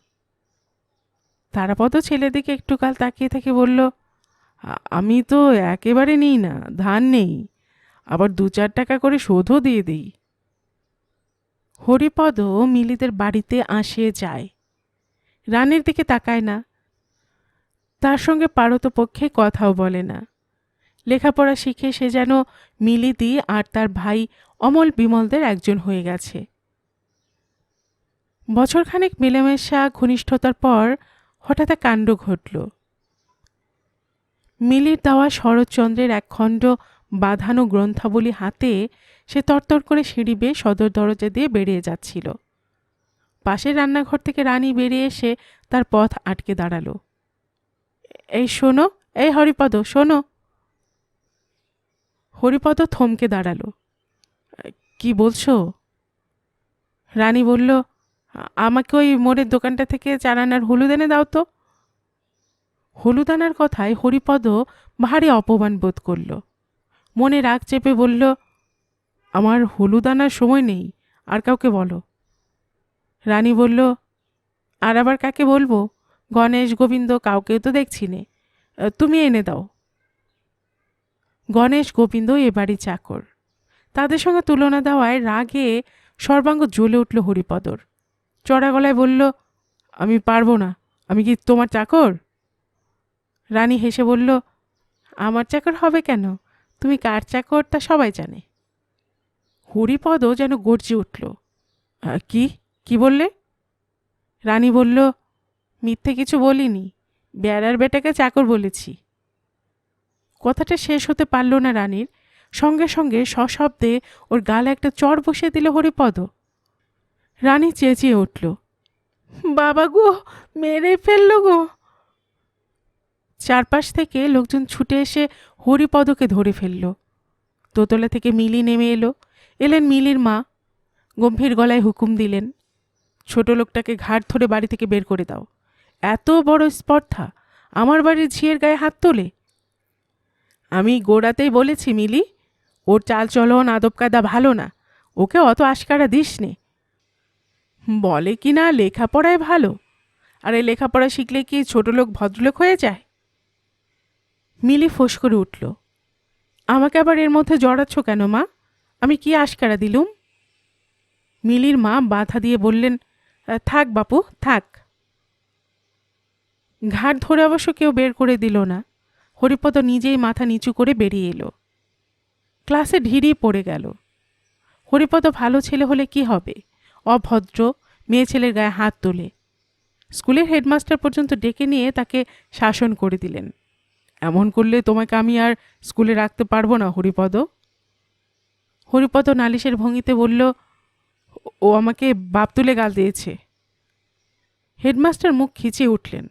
তারাপদ ছেলের দিকে একটু কাল তাকিয়ে থেকে বলল, আমি তো একেবারে নিই না, ধার নেই, আবার 2-4 টাকা করে শোধও দিয়ে দিই। হরিপদ মিলিদের বাড়িতে আসে যায়, রানীর দিকে তাকায় না, তার সঙ্গে পারতপক্ষে কথাও বলে না। লেখাপড়া শিখে সে যেন মিলিদি আর তার ভাই অমল বিমলদের একজন হয়ে গেছে। বছরখানেক মেলামেশা ঘনিষ্ঠতার পর হঠাৎ এক কাণ্ড ঘটল। মিলির দেওয়া শরৎচন্দ্রের 1 খণ্ড বাঁধানো গ্রন্থাবলী হাতে সে তরতর করে সিঁড়ি বেয়ে সদর দরজা দিয়ে বেরিয়ে যাচ্ছিল। পাশের রান্নাঘর থেকে রানী বেরিয়ে এসে তার পথ আটকে দাঁড়ালো। এই শোনো, এই হরিপদ শোনো। হরিপদ থমকে দাঁড়ালো। কি বলছো? রানী বলল, আমাকে ওই মোড়ের দোকানটা থেকে 4 আনার হলুদ এনে দাও তো। হলুদ আনার কথায় হরিপদ ভারী অপমান বোধ করল। মনে রাগ চেপে বলল, আমার হলুদ আনার সময় নেই, আর কাউকে বলো। রানী বলল, আর আবার কাকে বলবো? গণেশ গোবিন্দ কাউকেও তো দেখছি নে, তুমি এনে দাও। গণেশ গোবিন্দ এ বাড়ি চাকর, তাদের সঙ্গে তুলনা দেওয়ায় রাগে সর্বাঙ্গ জ্বলে উঠল হরিপদর। চড়া গলায় বলল, আমি পারবো না, আমি কি তোমার চাকর? রানী হেসে বলল, আমার চাকর হবে কেন, তুমি কার চাকর তা সবাই জানে। হরিপদ যেন গর্জে উঠল। কি কি বললে? রানী বলল, মিথ্যে কিছু বলিনি, বেড়ার বেটাকে চাকর বলেছি। কথাটা শেষ হতে পারল না রানীর, সঙ্গে সঙ্গে সশব্দে ওর গালে একটা চড় বসিয়ে দিল হরিপদ। রানী চেঁচিয়ে উঠল, বাবা গো, মেরে ফেললো গো। চারপাশ থেকে লোকজন ছুটে এসে হরিপদকে ধরে ফেলল। দোতলা থেকে মিলি নেমে এলেন মিলির মা। গম্ভীর গলায় হুকুম দিলেন, ছোট লোকটাকে ঘাট ধরে বাড়ি থেকে বের করে দাও। এত বড় স্পর্ধা, আমার বাড়ির ঝিয়ের গায়ে হাত তোলে। আমি গোড়াতেই বলেছি মিলি, ওর চালচলন আদব কায়দা ভালো না, ওকে অত আশকারা দিস নে। বলে কি না লেখাপড়ায় ভালো, আর এই লেখাপড়া শিখলে কি ছোট লোক ভদ্রলোক হয়ে যায়? মিলি ফোঁস করে উঠল, আমাকে আবার এর মধ্যে জড়াচ্ছ কেন মা? আমি কি আশকারা দিলুম? মিলির মা বাধা দিয়ে বললেন, থাক বাপু থাক। ঘাট ধরে অবশ্য কেউ বের করে দিল না। হরিপদ নিজেই মাথা নিচু করে বেরিয়ে এলো। ক্লাসে ঢিরি পড়ে গেল। হরিপদ ভালো ছেলে হলে কি হবে, অভদ্র মেয়ে ছেলের গায়ে হাত তোলে। স্কুলের হেডমাস্টার পর্যন্ত ডেকে নিয়ে তাকে শাসন করে দিলেন। এমন করলে তোমাকে আমি আর স্কুলে রাখতে পারবো না হরিপদ। হরিপদ নালিশের ভঙ্গিতে বলল, ও আমাকে বাপ তুলে গাল দিয়েছে। হেডমাস্টার মুখ খিচিয়ে উঠলেন,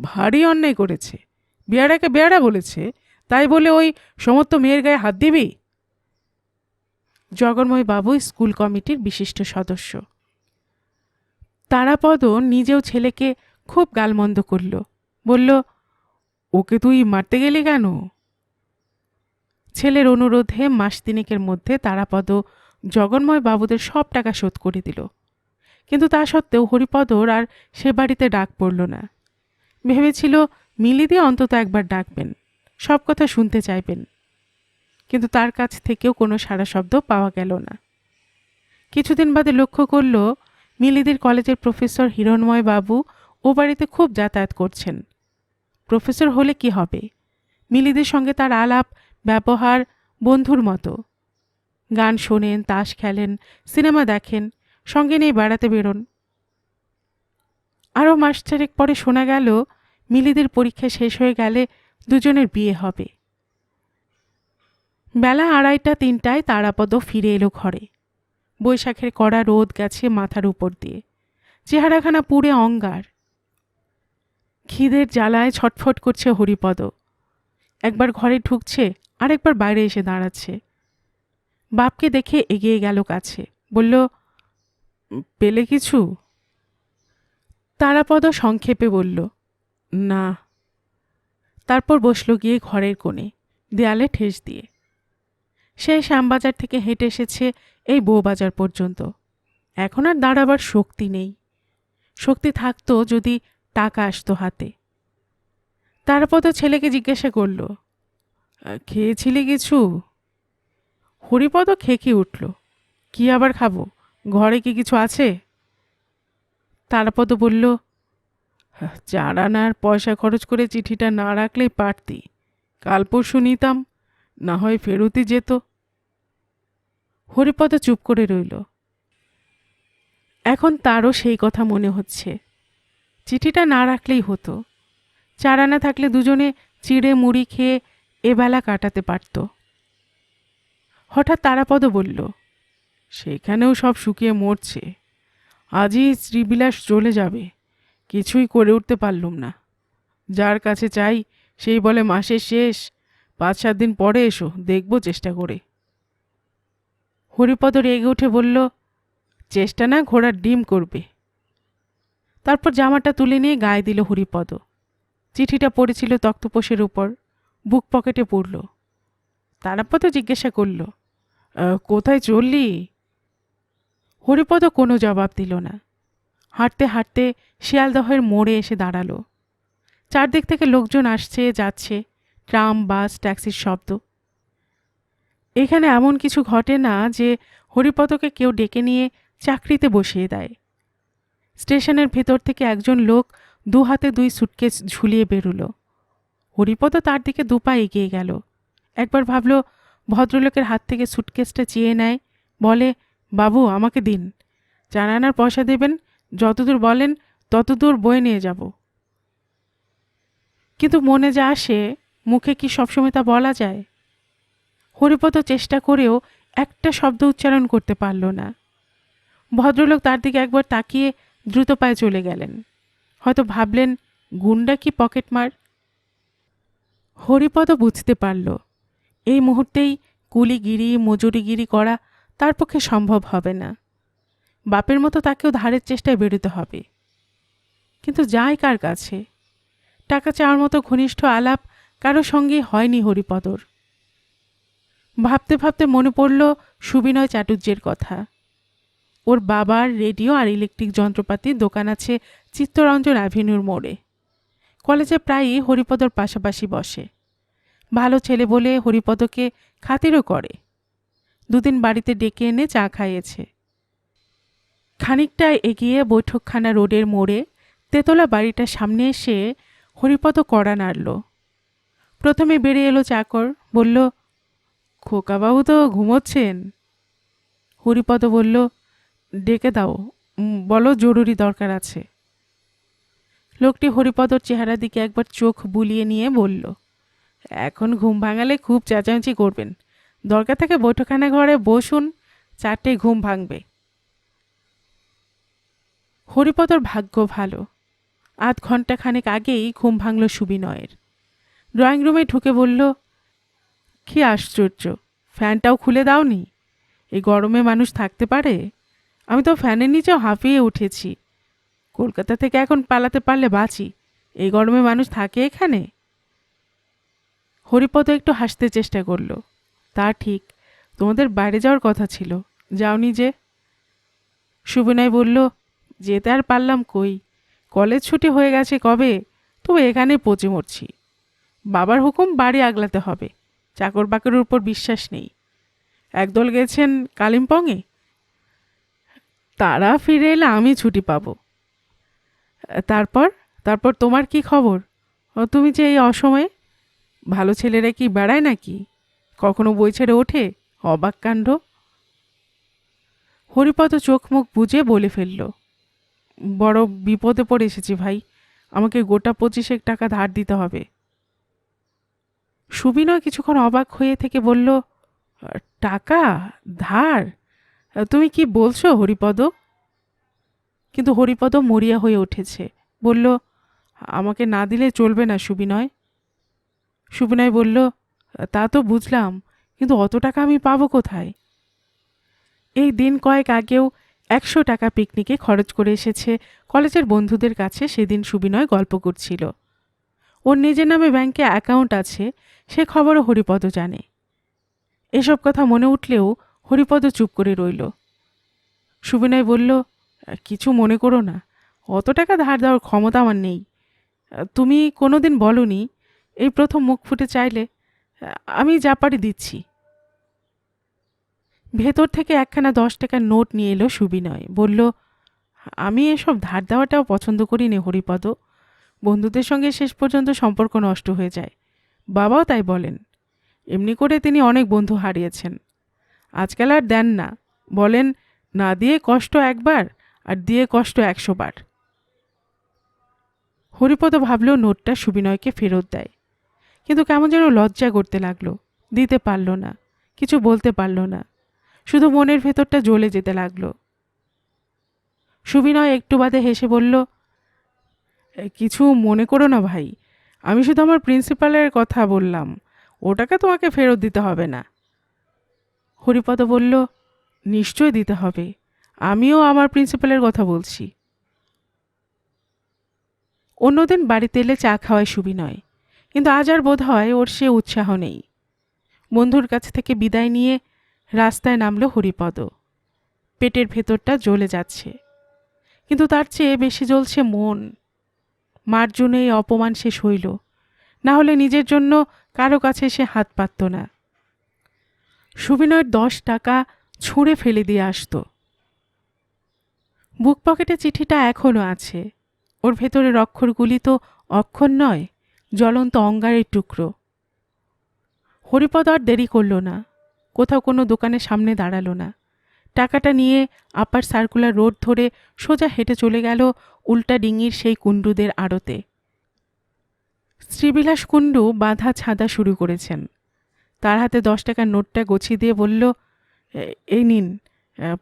ভারী অন্যায় করেছে, বেয়ারাকে বেয়ারা বলেছে, তাই বলে ওই সমস্ত মেয়ের গায়ে হাত দিবি? জগন্ময় বাবু স্কুল কমিটির বিশিষ্ট সদস্য। তারাপদ নিজেও ছেলেকে খুব গালমন্দ করল, বলল, ওকে তুই মারতে গেলি কেন? ছেলের অনুরোধে মাস তিনেকের মধ্যে তারাপদ জগন্ময় বাবুদের সব টাকা শোধ করে দিল। কিন্তু তা সত্ত্বেও হরিপদর আর সে বাড়িতে ডাক পড়ল না। ভেবেছিল মিলি দিয়ে অন্তত একবার ডাকবেন, সব কথা শুনতে চাইবেন, কিন্তু তার কাছ থেকেও কোনো সাড়া শব্দ পাওয়া গেল না। কিছুদিন বাদে লক্ষ্য করল মিলিদির কলেজের প্রফেসর হিরণময় বাবু ও বাড়িতে খুব যাতায়াত করছেন। প্রফেসর হলে কি হবে, মিলিদের সঙ্গে তার আলাপ ব্যবহার বন্ধুর মতো। গান শোনেন, তাস খেলেন, সিনেমা দেখেন, সঙ্গে নিয়ে বেড়াতে বেরোন। আরও মাস চারেক পরে শোনা গেল মিলিদের পরীক্ষা শেষ হয়ে গেলে দুজনের বিয়ে হবে। বেলা 2:30-3টায় তারাপদ ফিরে এলো ঘরে। বৈশাখের কড়া রোদ গেছে মাথার উপর দিয়ে, চেহারাখানা পুড়ে অঙ্গার। খিদের জ্বালায় ছটফট করছে হরিপদ। একবার ঘরে ঢুকছে, আরেকবার বাইরে এসে দাঁড়াচ্ছে। বাপকে দেখে এগিয়ে গেল কাছে, বলল, পেলে কিছু? তারাপদ সংক্ষেপে বলল, না। তারপর বসল গিয়ে ঘরের কোণে, দেয়ালে ঠেস দিয়ে। সে শ্যামবাজার থেকে হেঁটে এসেছে এই বউবাজার পর্যন্ত। এখন আর দাঁড়াবার শক্তি নেই। শক্তি থাকতো যদি টাকা আসতো হাতে। তারপর তো ছেলেকে জিজ্ঞাসা করল, খেয়েছিলি কিছু? হরিপদ খেকি উঠল, কি আবার খাবো, ঘরে কি কিছু আছে? তারাপদ বলল, 4 আনার পয়সা খরচ করে চিঠিটা না রাখলেই পারতি, কাল পরশু নিতাম, না হয় ফেরতই যেত। হরিপদ চুপ করে রইল। এখন তারও সেই কথা মনে হচ্ছে, চিঠিটা না রাখলেই হতো। 4 আনা থাকলে দুজনে চিড়ে মুড়ি খেয়ে এবেলা কাটাতে পারত। হঠাৎ তারাপদ বলল, সেখানেও সব শুকিয়ে মরছে, আজই শ্রীবিলাস চলে যাবে, কিছুই করে উঠতে পারলুম না। যার কাছে চাই সেই বলে মাসের শেষ, 5-7 দিন পরে এসো, দেখব চেষ্টা করে। হরিপদ রেগে উঠে বলল, চেষ্টা না ঘোড়ার ডিম করবে। তারপর জামাটা তুলে নিয়ে গায়ে দিল হরিপদ। চিঠিটা পড়েছিল তক্তপোষের উপর, বুক পকেটে পড়ল। তারাপদ জিজ্ঞাসা করল, কোথায় চললি? হরিপদ কোনো জবাব দিল না। হাঁটতে হাঁটতে শিয়ালদহের মোড়ে এসে দাঁড়ালো। চারদিক থেকে লোকজন আসছে যাচ্ছে, ট্রাম, বাস, ট্যাক্সির শব্দ। এখানে এমন কিছু ঘটে না যে হরিপদকে কেউ ডেকে নিয়ে চাকরিতে বসিয়ে দেয়। স্টেশনের ভেতর থেকে একজন লোক 2 হাতে 2 সুটকেস ঝুলিয়ে বেরুলো। হরিপদ তার দিকে 2 পা এগিয়ে গেল। একবার ভাবল ভদ্রলোকের হাত থেকে সুটকেসটা চেয়ে নেয়, বলে, বাবু আমাকে দিন, 4 আনার পয়সা দেবেন, যতদূর বলেন ততদূর বয়ে নিয়ে যাব। কিন্তু মনে যা আসে মুখে কি সবসময় তা বলা যায়? হরিপদ চেষ্টা করেও একটা শব্দ উচ্চারণ করতে পারল না। ভদ্রলোক তার দিকে একবার তাকিয়ে দ্রুত পায়ে চলে গেলেন। হয়তো ভাবলেন গুন্ডা কি পকেটমার। হরিপদ বুঝতে পারল এই মুহূর্তেই কুলিগিরি মজুরিগিরি করা তার পক্ষে সম্ভব হবে না। বাপের মতো তাকেও ধারের চেষ্টায় বেরোতে হবে। কিন্তু যায় কার কাছে? টাকা চাওয়ার মতো ঘনিষ্ঠ আলাপ কারো সঙ্গে হয়নি হরিপদর। ভাবতে ভাবতে মনে পড়ল সুবিনয় চাটুর্যের কথা। ওর বাবার রেডিও আর ইলেকট্রিক যন্ত্রপাতির দোকান আছে চিত্তরঞ্জন অ্যাভিনিউর মোড়ে। কলেজে প্রায়ই হরিপদর পাশাপাশি বসে। ভালো ছেলে বলে হরিপদকে খাতিরও করে। 2 দিন বাড়িতে ডেকে এনে চা খাইয়েছে। খানিকটা এগিয়ে বৈঠকখানা রোডের মোড়ে তেতলা বাড়িটার সামনে এসে হরিপদ কড়া নাড়ল। প্রথমে বেরিয়ে এলো চাকর, বলল, খোকাবাবু তো ঘুমোচ্ছেন। হরিপদ বলল, ডেকে দাও, বলো জরুরি দরকার আছে। লোকটি হরিপদর চেহারার দিকে একবার চোখ বুলিয়ে নিয়ে বলল, এখন ঘুম ভাঙালে খুব চেঁচামেচি করবেন, দরকার থেকে বৈঠকখানা ঘরে বসুন, 4টেয় ঘুম ভাঙবে। হরিপদর ভাগ্য ভালো, 8 ঘন্টা খানেক আগেই ঘুম ভাঙল সুবিনয়ের। ড্রয়িং রুমে ঢুকে বলল, কি আশ্চর্য, ফ্যানটাও খুলে দাওনি? এই গরমে মানুষ থাকতে পারে? আমি তো ফ্যানের নিচেও হাঁপিয়ে উঠেছি। কলকাতা থেকে এখন পালাতে পারলে বাঁচি, এই গরমে মানুষ থাকে এখানে? হরিপদ একটু হাসতে চেষ্টা করল। তা ঠিক, তোমাদের বাইরে যাওয়ার কথা ছিল, যাওনি যে। সুবিনয় বলল, যেতে আর পারলাম কই, কলেজ ছুটি হয়ে গেছে কবে, তবু এখানে পচে মরছি। বাবার হুকুম বাড়ি আগলাতে হবে, চাকর বাকরের উপর বিশ্বাস নেই। একদল গেছেন কালিম্পংয়ে, তারা ফিরে এলে আমি ছুটি পাবো। তারপর তারপর তোমার কি খবর? তুমি যে এই অসময়ে? ভালো ছেলেরা কি বেড়ায় নাকি? কখনো বই ছেড়ে ওঠে? অবাক কাণ্ড। হরিপদ চোখ মুখ বুজে বলে ফেলল, বড় বিপদে পড়ে এসেছি ভাই, আমাকে গোটা 25 টাকা ধার দিতে হবে। সুবিনয় কিছুক্ষণ অবাক হয়ে থেকে বলল, টাকা ধার? তুমি কি বলছো হরিপদ? কিন্তু হরিপদ মরিয়া হয়ে উঠেছে, বলল, আমাকে না দিলে চলবে না সুবিনয়। সুবিনয় বলল, তা তো বুঝলাম, কিন্তু অত টাকা আমি পাবো কোথায়? এই দিন কয়েক আগেও 100 টাকা পিকনিকে খরচ করে এসেছে কলেজের বন্ধুদের কাছে। সেদিন সুবিনয় গল্প করছিল। ওর নিজের নামে ব্যাংকে অ্যাকাউন্ট আছে, সে খবরও হরিপদ জানে। এসব কথা মনে উঠলেও হরিপদ চুপ করে রইল। সুবিনয় বলল, কিছু মনে করো না, অত টাকা ধার দেওয়ার ক্ষমতা আমার নেই। তুমি কোনোদিন বলনি, এই প্রথম মুখ ফুটে চাইলে, আমি যা পারি দিচ্ছি। ভেতর থেকে একখানা 10 টাকার নোট নিয়ে এলো সুবিনয়, বলল, আমি এসব ধার দেওয়াটাও পছন্দ করি নে হরিপদ, বন্ধুদের সঙ্গে শেষ পর্যন্ত সম্পর্ক নষ্ট হয়ে যায়। বাবাও তাই বলেন। এমনি করে তিনি অনেক বন্ধু হারিয়েছেন। আজকাল আর দেন না, বলেন না দিয়ে কষ্ট একবার আর দিয়ে কষ্ট 100 বার। হরিপদ ভাবল নোটটা সুবিনয়কে ফেরত দেয়, কিন্তু কেমন যেন লজ্জা করতে লাগলো। দিতে পারল না, কিছু বলতে পারল না, শুধু মনের ভেতরটা জ্বলে যেতে লাগলো। সুবিনয় একটু বাদে হেসে বলল, কিছু মনে করো না ভাই, আমি শুধু আমার প্রিন্সিপালের কথা বললাম, ওটাকে তোমাকে ফেরত দিতে হবে না। হরিপদ বলল, নিশ্চয় দিতে হবে, আমিও আমার প্রিন্সিপালের কথা বলছি। অন্যদিন বাড়িতে এলে চা খাওয়ায় সুবিনয়, কিন্তু আজ আর বোধ হয় ওর সে উৎসাহ নেই। বন্ধুর কাছ থেকে বিদায় নিয়ে রাস্তায় নামল হরিপদ। পেটের ভেতরটা জ্বলে যাচ্ছে। কিন্তু তার চেয়ে বেশি জ্বলছে মন। মার জন্য এই অপমান সে সইল, না হলে নিজের জন্য কারো কাছে সে হাত পাতত না। সুবিনয়ের 10 টাকা ছুঁড়ে ফেলে দিয়ে আসতো। বুক পকেটে চিঠিটা এখনো আছে। ওর ভেতরের অক্ষরগুলি তো অক্ষর নয়, জ্বলন্ত অঙ্গারের টুকরো। হরিপদ আর দেরি করল না, কোথাও কোনো দোকানের সামনে দাঁড়ালো না। টাকাটা নিয়ে আপার সার্কুলার রোড ধরে সোজা হেঁটে চলে গেল উল্টা ডিঙির সেই কুণ্ডুদের আড়তে। শ্রীবিলাস কুণ্ডু বাঁধা ছাঁদা শুরু করেছেন। তার হাতে 10 টাকার নোটটা গছিয়ে দিয়ে বলল, এই নিন,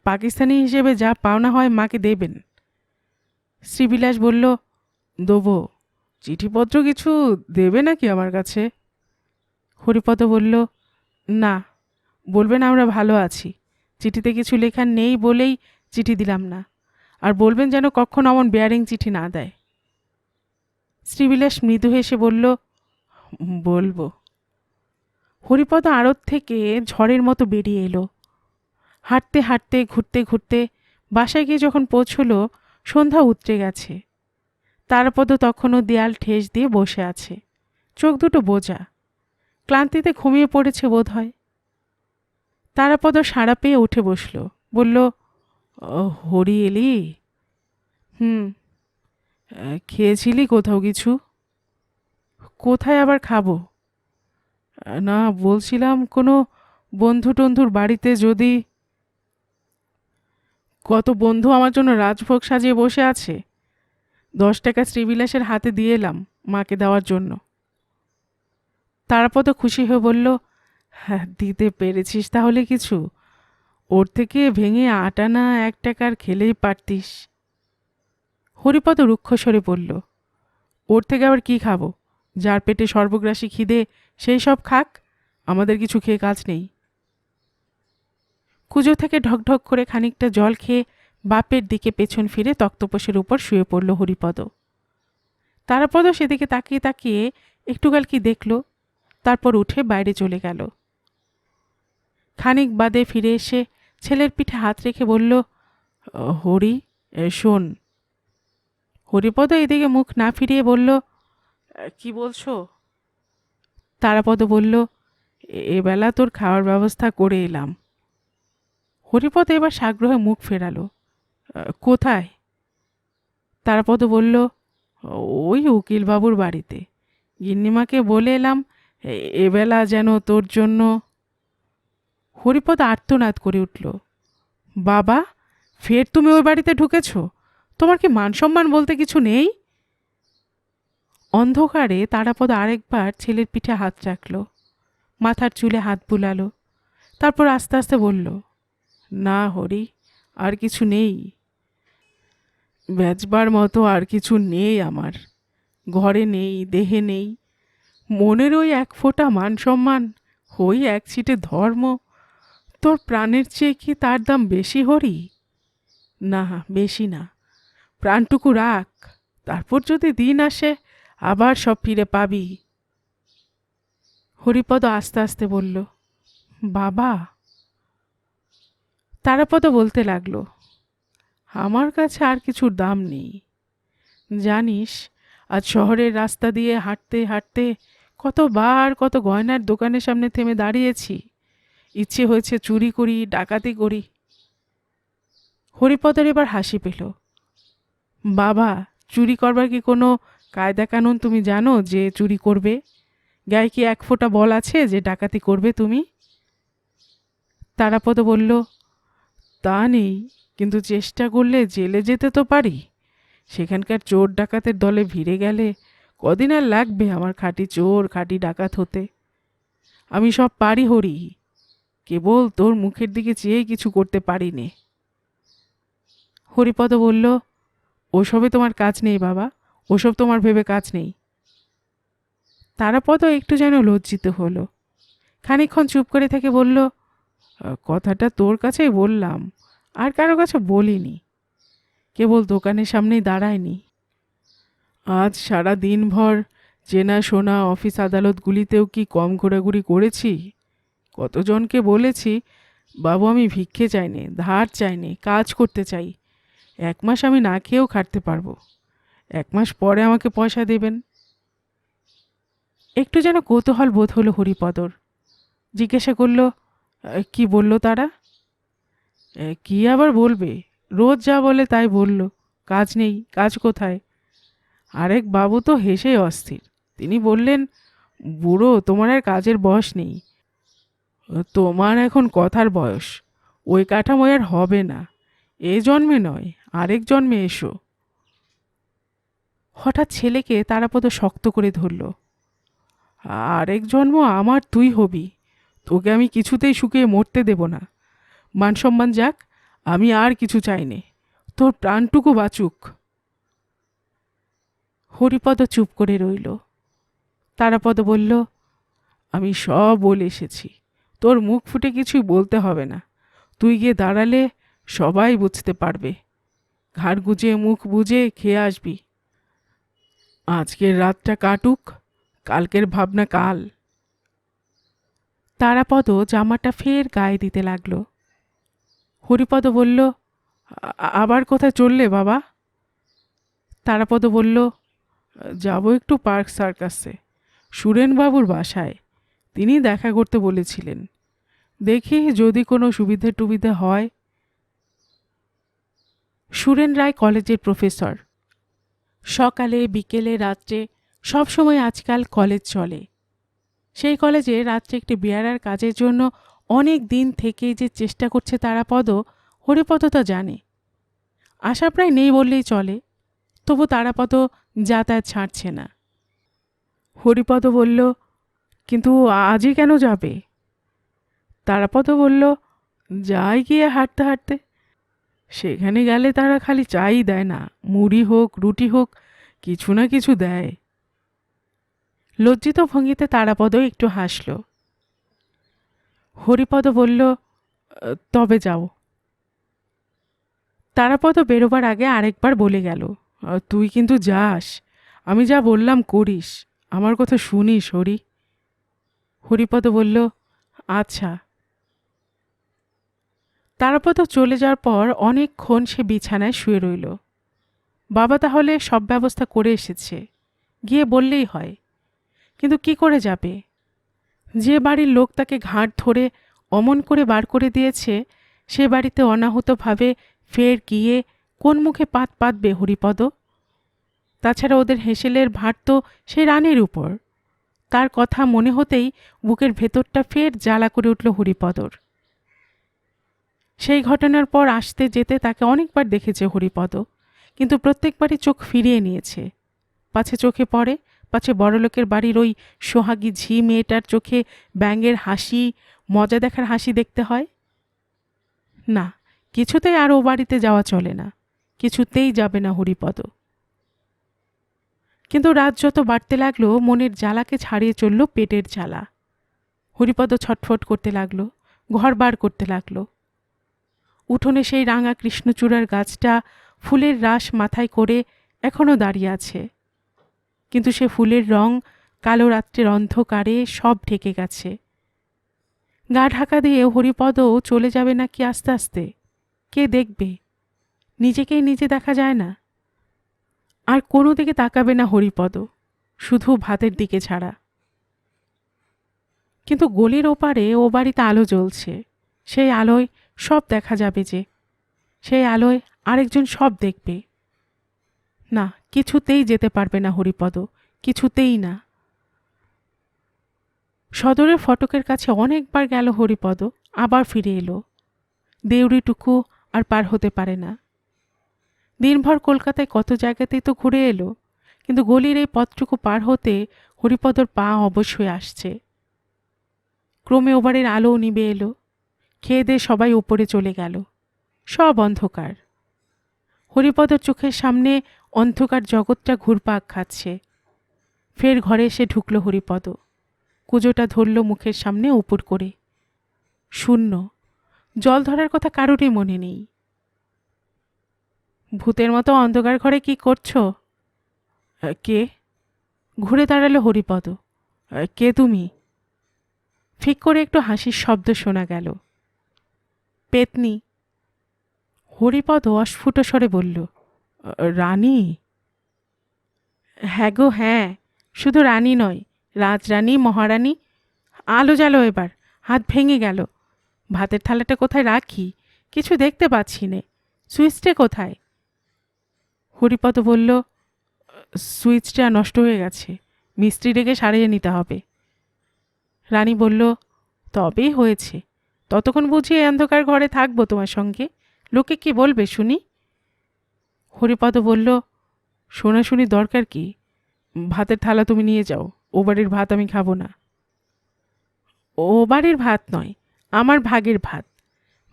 পাকিস্তানি হিসেবে যা পাওনা হয় মাকে দেবেন। শ্রীবিলাস বলল, দেবো। চিঠিপত্র কিছু দেবে নাকি আমার কাছে? হরিপদ বলল, না, বলবেন আমরা ভালো আছি, চিঠিতে কিছু লেখা নেই বলেই চিঠি দিলাম না, আর বলবেন যেন কখনো অমন বেয়ারিং চিঠি না দেয়। শ্রীবিলাস মৃদু হেসে বলল, বলবো। হরিপদ আড়ত থেকে ঝড়ের মতো বেরিয়ে এলো। হাঁটতে হাঁটতে ঘুরতে ঘুরতে বাসায় গিয়ে যখন পৌঁছল, সন্ধ্যা উতরে গেছে। তারাপদ তখনও দেয়াল ঠেস দিয়ে বসে আছে, চোখ দুটো বোজা, ক্লান্তিতে ঘুমিয়ে পড়েছে বোধ হয়। তারাপদ সাড়া পেয়ে উঠে বসল, বলল, হরি এলি? হুম। খেয়েছিলি কোথাও কিছু? কোথায় আবার খাবো? না, বলছিলাম কোনো বন্ধু টন্ধুর বাড়িতে যদি। কত বন্ধু আমার জন্য রাজভোগ সাজিয়ে বসে আছে। 10 টাকা শ্রীবিলাসের হাতে দিয়ে এলাম মাকে দেওয়ার জন্য। তারাপদ খুশি হয়ে বলল, হ্যাঁ, দিতে পেরেছিস তাহলে কিছু? ওর থেকে ভেঙে 8 আনা 1 টাকার খেলেই পারতিস। হরিপদ রুক্ষস্বরে বলল, ওর থেকে আবার কি খাবো? যার পেটে সর্বগ্রাসী খিদে সেই সব খাক, আমাদের কিছু খেয়ে কাজ নেই। কুজো থেকে ঢকঢক করে খানিকটা জল খেয়ে বাপের দিকে পেছন ফিরে তক্তপোষের উপর শুয়ে পড়ল হরিপদ। তারাপদ সেদিকে তাকিয়ে তাকিয়ে একটুকাল কি দেখল, তারপর উঠে বাইরে চলে গেল। খানিক বাদে ফিরে এসে ছেলের পিঠে হাত রেখে বলল, হরি, শোন। হরিপদ এদিকে মুখ না ফিরিয়ে বলল, কি বলছো? তারাপদ বলল, এবেলা তোর খাওয়ার ব্যবস্থা করে এলাম। হরিপদ এবার সাগ্রহে মুখ ফেরালো। কোথায়? তারাপদ বলল, ওই উকিলবাবুর বাড়িতে। গিন্নিমাকে বলে এলাম এবেলা যেন তোর জন্য। হরিপদ আর্তনাদ করে উঠল, বাবা, ফের তুমি ওই বাড়িতে ঢুকেছ? তোমার কি মান সম্মান বলতে কিছু নেই? অন্ধকারে তারাপদ আরেকবার ছেলের পিঠে হাত রাখল, মাথার চুলে হাত বুলালো, তারপর আস্তে আস্তে বলল, না হরি, আর কিছু নেই। বেচবার মতো আর কিছু নেই আমার। ঘরে নেই, দেহে নেই, মনের ওই 1 ফোঁটা মান সম্মান, ওই 1 ছিটে ধর্ম। তোর প্রাণের চেয়ে কি তার দাম বেশি হরি? না, বেশি না। প্রাণটুকু রাখ, তারপর যদি দিন আসে আবার সব ফিরে পাবি। হরিপদ আস্তে আস্তে বলল, বাবা। তারাপদ বলতে লাগলো, আমার কাছে আর কিছুর দাম নেই। জানিস, আজ শহরের রাস্তা দিয়ে হাঁটতে হাঁটতে কতবার কত গয়নার দোকানের সামনে থেমে দাঁড়িয়েছি। ইচ্ছে হয়েছে চুরি করি, ডাকাতি করি। হরিপদের এবার হাসি পেল। বাবা, চুরি করবার কি কোনো কায়দা কানুন তুমি জানো যে চুরি করবে? গায়ে কি 1 ফোঁটা বল আছে যে ডাকাতি করবে তুমি? তারাপদ বলল, তা নেই, কিন্তু চেষ্টা করলে জেলে যেতে তো পারি। সেখানকার চোর ডাকাতের দলে ভিড়ে গেলে কদিন আর লাগবে আমার খাঁটি চোর খাঁটি ডাকাত হতে? আমি সব পারি হরি, কেবল তোর মুখের দিকে চেয়ে কিছু করতে পারি নে। হরিপদ বলল, ওসবে তোমার কাজ নেই বাবা, ওসব তোমার ভেবে কাজ নেই। তারাপদ একটু যেন লজ্জিত হলো, খানিকক্ষণ চুপ করে থেকে বলল, কথাটা তোর কাছেই বললাম, আর কারো কাছে বলিনি, কেবল দোকানের সামনেই দাঁড়ায়নি। আজ সারা দিনভর চেনা শোনা অফিস আদালতগুলিতেও কি কম ঘোরাঘুরি করেছি? কতজনকে বলেছি, বাবু আমি ভিক্ষে চাইনি, ধার চাইনি, কাজ করতে চাই, 1 মাস আমি না খেয়েও খাটতে পারবো। 1 মাস পরে আমাকে পয়সা দেবেন। একটু যেন কৌতূহল বোধ হলো হরিপদর। জিজ্ঞাসা করল, কি বলল তারা? কি আবার বলবে, রোজ যা বলে তাই বলল। কাজ নেই, কাজ কোথায়? আরেক বাবু তো হেসেই অস্থির। তিনি বললেন, বুড়ো, তোমার আর কাজের বয়স নেই। তোমার এখন কথার বয়স। ওই কাঠামোয় আর হবে না। এ জন্মে নয়, আরেক জন্মে এসো। হঠাৎ ছেলেকে তারাপদ শক্ত করে ধরল। আরেক জন্ম আমার তুই হবি। তোকে আমি কিছুতেই শুকিয়ে মরতে দেব না। মান সম্মান যাক, আমি আর কিছু চাই নে। তোর প্রাণটুকু বাঁচুক। হরিপদ চুপ করে রইল। তারাপদ বলল, আমি সব বলে এসেছি। তোর মুখ ফুটে কিছুই বলতে হবে না। তুই গিয়ে দাঁড়ালে সবাই বুঝতে পারবে। ঘাড় গুজিয়ে মুখ বুজে খেয়ে আসবি। আজকের রাতটা কাটুক, কালকের ভাবনা কাল। তারাপদ জামাটা ফের গায়ে দিতে লাগলো। হরিপদ বলল, আবার কোথায় চললে বাবা? তারাপদ বলল, যাব একটু পার্ক সার্কাসে, সুরেনবাবুর বাসায়। তিনি দেখা করতে বলেছিলেন। দেখি যদি কোনো সুবিধে টুবিধে হয়। সুরেন রায় কলেজের প্রফেসর। সকালে বিকেলে রাত্রে সব সময় আজকাল কলেজ চলে। সেই কলেজে রাত্রে একটি বেয়ারার কাজের জন্য অনেক দিন থেকেই যে চেষ্টা করছে তারাপদ, হরিপদ তা জানে। আশা প্রায় নেই বললেই চলে, তবু তারাপদ যাতায়াত ছাড়ছে না। হরিপদ বলল, কিন্তু আজই কেন যাবে? তারাপদ বলল, যাই গিয়ে হাঁটতে হাঁটতে। সেখানে গেলে তারা খালি চাই দেয় না, মুড়ি হোক রুটি হোক কিছু না কিছু দেয়। লজ্জিত ভঙ্গিতে তারাপদ একটু হাসল। হরিপদ বলল, তবে যাও। তারাপদ বেরোবার আগে আরেকবার বলে গেল, তুই কিন্তু যাস, আমি যা বললাম করিস, আমার কথা শুনিস হরি। হরিপদ বলল, আচ্ছা। তারাপদ চলে যাওয়ার পর অনেকক্ষণ সে বিছানায় শুয়ে রইল। বাবা তাহলে সব ব্যবস্থা করে এসেছে, গিয়ে বললেই হয়। কিন্তু কি করে যাবে? যে বাড়ির লোক তাকে ঘাট ধরে অমন করে বার করে দিয়েছে, সে বাড়িতে অনাহূতভাবে ফের গিয়ে কোন মুখে পাত পাতবে হরিপদ? তাছাড়া ওদের হেঁসেলের ভার তো সে রানের উপর। তার কথা মনে হতেই বুকের ভেতরটা ফের জ্বালা করে উঠল হরিপদর। সেই ঘটনার পর আসতে যেতে তাকে অনেকবার দেখেছে হরিপদ, কিন্তু প্রত্যেকবারই চোখ ফিরিয়ে নিয়েছে। পাছে চোখে পড়ে, পাছে বড়লোকের বাড়ির ওই সোহাগী ঝি মেয়েটার চোখে ব্যাঙের হাসি, মজা দেখার হাসি দেখতে হয়। না, কিছুতেই আর ও বাড়িতে যাওয়া চলে না, কিছুতেই যাবে না হরিপদ। কিন্তু রাত যত বাড়তে লাগলো, মনের জ্বালাকে ছাড়িয়ে চলল পেটের জ্বালা। হরিপদ ছটফট করতে লাগলো, ঘর বার করতে লাগলো। উঠোনে সেই রাঙা কৃষ্ণচূড়ার গাছটা ফুলের রাশ মাথায় করে এখনো দাঁড়িয়ে আছে, কিন্তু সে ফুলের রং কালো রাত্রের অন্ধকারে সব ঢেকে গেছে। গা ঢাকা দিয়ে হরিপদও চলে যাবে নাকি আস্তে আস্তে? কে দেখবে? নিজেকেই নিজে দেখা যায় না। আর কোনো দিকে তাকাবে না হরিপদ, শুধু ভাতের দিকে ছাড়া। কিন্তু গলির ওপারে ও বাড়িতে আলো জ্বলছে, সেই আলোয় সব দেখা যাবে যে, সেই আলোয় আরেকজন সব দেখবে। না, কিছুতেই যেতে পারবে না হরিপদ, কিছুতেই না। সদরের ফটকের কাছে অনেকবার গেল হরিপদ, আবার ফিরে এলো। দেউড়িটুকু আর পার হতে পারে না। দিনভর কলকাতায় কত জায়গাতেই তো ঘুরে এলো, কিন্তু গলির এই পথটুকু পার হতে হরিপদর পা অবশ হয়ে আসছে। ক্রমে ওবারের আলোও নিবে এলো। খেয়ে দিয়ে সবাই উপরে চলে গেল, সব অন্ধকার। হরিপদর চোখের সামনে অন্ধকার জগৎটা ঘুরপাক খাচ্ছে। ফের ঘরে এসে ঢুকল হরিপদ, কুজোটা ধরল মুখের সামনে উপর করে। শূন্য, জল ধরার কথা কারোরই মনে নেই। ভূতের মতো অন্ধকার ঘরে কি করছো? কে? ঘুরে দাঁড়ালো হরিপদ। কে তুমি? ফিক করে একটু হাসির শব্দ শোনা গেল। পেতনি। হরিপদ অস্ফুট স্বরে বলল, রানী? হ্যাঁ গো হ্যাঁ, শুধু রানী নয়, রাজরানী, মহারানী। আলো জ্বালো এবার, হাত ভেঙে গেল। ভাতের থালাটা কোথায় রাখি কিছু দেখতে পাচ্ছি নে, সুইচটা কোথায়? হরিপদ বলল, সুইচটা নষ্ট হয়ে গেছে, মিস্ত্রি ডেকে সারিয়ে নিতে হবে। রানী বলল, তবেই হয়েছে, ততক্ষণ বুঝিয়ে অন্ধকার ঘরে থাকবো তোমার সঙ্গে, লোকে কি বলবে শুনি? হরিপদ বলল, শোনাশুনি দরকার কি? ভাতের থালা তুমি নিয়ে যাও, ও বাড়ির ভাত আমি খাবো না। ও বাড়ির ভাত নয়, আমার ভাগের ভাত।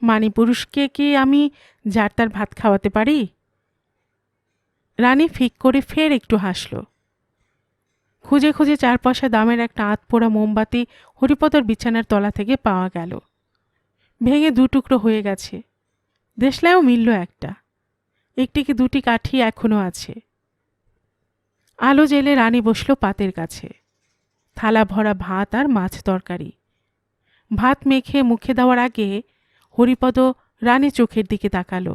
মানিপুরুষকে কি আমি যার তার ভাত খাওয়াতে পারি? রানী ফিক করে ফের একটু হাসল। খুঁজে খুঁজে 4 পয়সা দামের একটা আধপোড়া মোমবাতি হরিপদর বিছানার তলা থেকে পাওয়া গেল। ভেঙে 2 টুকরো হয়ে গেছে, দেশলাইও মিলল একটা। একটি কি 2টি কাঠি এখনো আছে। আলো জেলে রানী বসল পাতের কাছে। থালা ভরা ভাত আর মাছ তরকারি। ভাত মেখে মুখে দেওয়ার আগে হরিপদ রানী চোখের দিকে তাকালো।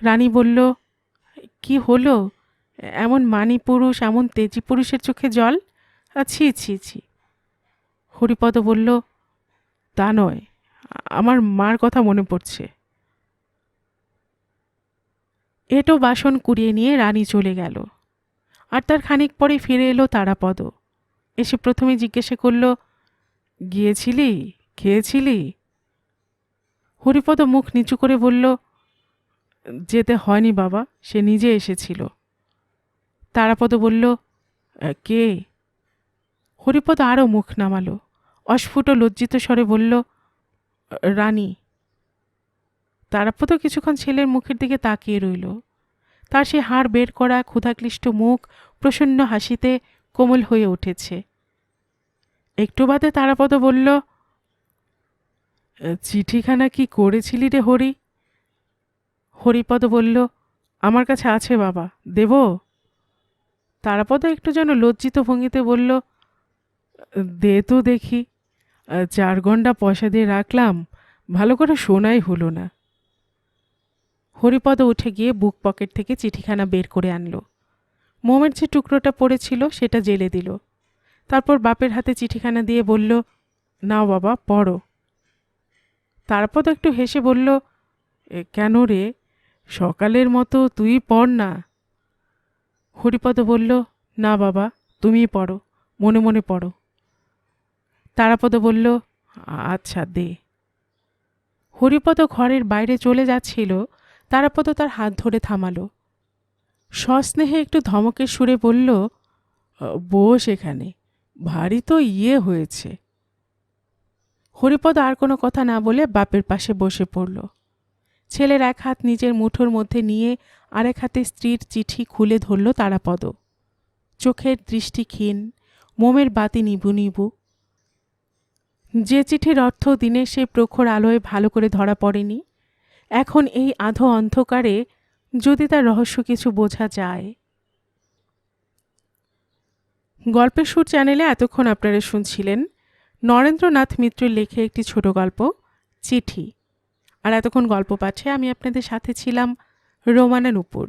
রানী বলল, কি হলো? এমন মানি পুরুষ, এমন তেজি পুরুষের চোখে জল? ছি ছি ছি। হরিপদ বলল, তা নয়, আমার মার কথা মনে পড়ছে। এটো বাসন কুড়িয়ে নিয়ে রানী চলে গেল। আর তার খানিক পরে ফিরে এলো তারাপদ। এসে প্রথমে জিজ্ঞাসা করল, গিয়েছিলি, খেয়েছিলি? হরিপদ মুখ নিচু করে বলল, যেতে হয়নি বাবা, সে নিজে এসেছিল। তারাপদ বলল, কে? হরিপদ আরও মুখ নামালো, অস্ফুট লজ্জিত স্বরে বলল, রানী। তারাপদ কিছুক্ষণ ছেলের মুখের দিকে তাকিয়ে রইল। তার সে হাড় বের করা ক্ষুধাক্লিষ্ট মুখ প্রসন্ন হাসিতে কোমল হয়ে উঠেছে। একটু বাদে তারাপদ বলল, চিঠিখানা কি করেছিলি রে হরি? হরিপদ বলল, আমার কাছে আছে বাবা, দেব? তারাপদ একটু যেন লজ্জিত ভঙ্গিতে বলল, দে তো দেখি। 4 গন্ডা পয়সা দিয়ে রাখলাম, ভালো করে শোনাই হলো না। হরিপদ উঠে গিয়ে বুক পকেট থেকে চিঠিখানা বের করে আনলো। মোমের যে টুকরোটা পড়েছিল সেটা জেলে দিল। তারপর বাপের হাতে চিঠিখানা দিয়ে বলল, নাও বাবা, পড়ো। তারপর একটু হেসে বলল, কেন রে, সকালের মতো তুই পড় না। হরিপদ বলল, না বাবা, তুমিই পড়ো, মনে মনে পড়ো। তারাপদ বলল, আচ্ছা দে। হরিপদ ঘরের বাইরে চলে যাচ্ছিল, তারাপদ তার হাত ধরে থামালো। সস্নেহে একটু ধমকের সুরে বলল, বস এখানে, ভারী তো হয়েছে। হরিপদ আর কোনো কথা না বলে বাপের পাশে বসে পড়ল। ছেলের এক হাত নিজের মুঠোর মধ্যে নিয়ে আরেক হাতে স্ত্রীর চিঠি খুলে ধরল তারাপদ। চোখের দৃষ্টি ক্ষীণ, মোমের বাতি নিবু নিবু। যে চিঠির অর্থ দিনে সে প্রখর আলোয় ভালো করে ধরা পড়েনি, এখন এই আধো অন্ধকারে যদি তার রহস্য কিছু বোঝা যায়। গল্পের সুর চ্যানেলে এতক্ষণ আপনারা শুনছিলেন নরেন্দ্রনাথ মিত্রের লেখে একটি ছোট গল্প, চিঠি। আর এতক্ষণ গল্প পাঠে আমি আপনাদের সাথে ছিলাম রোমানা নুপুর।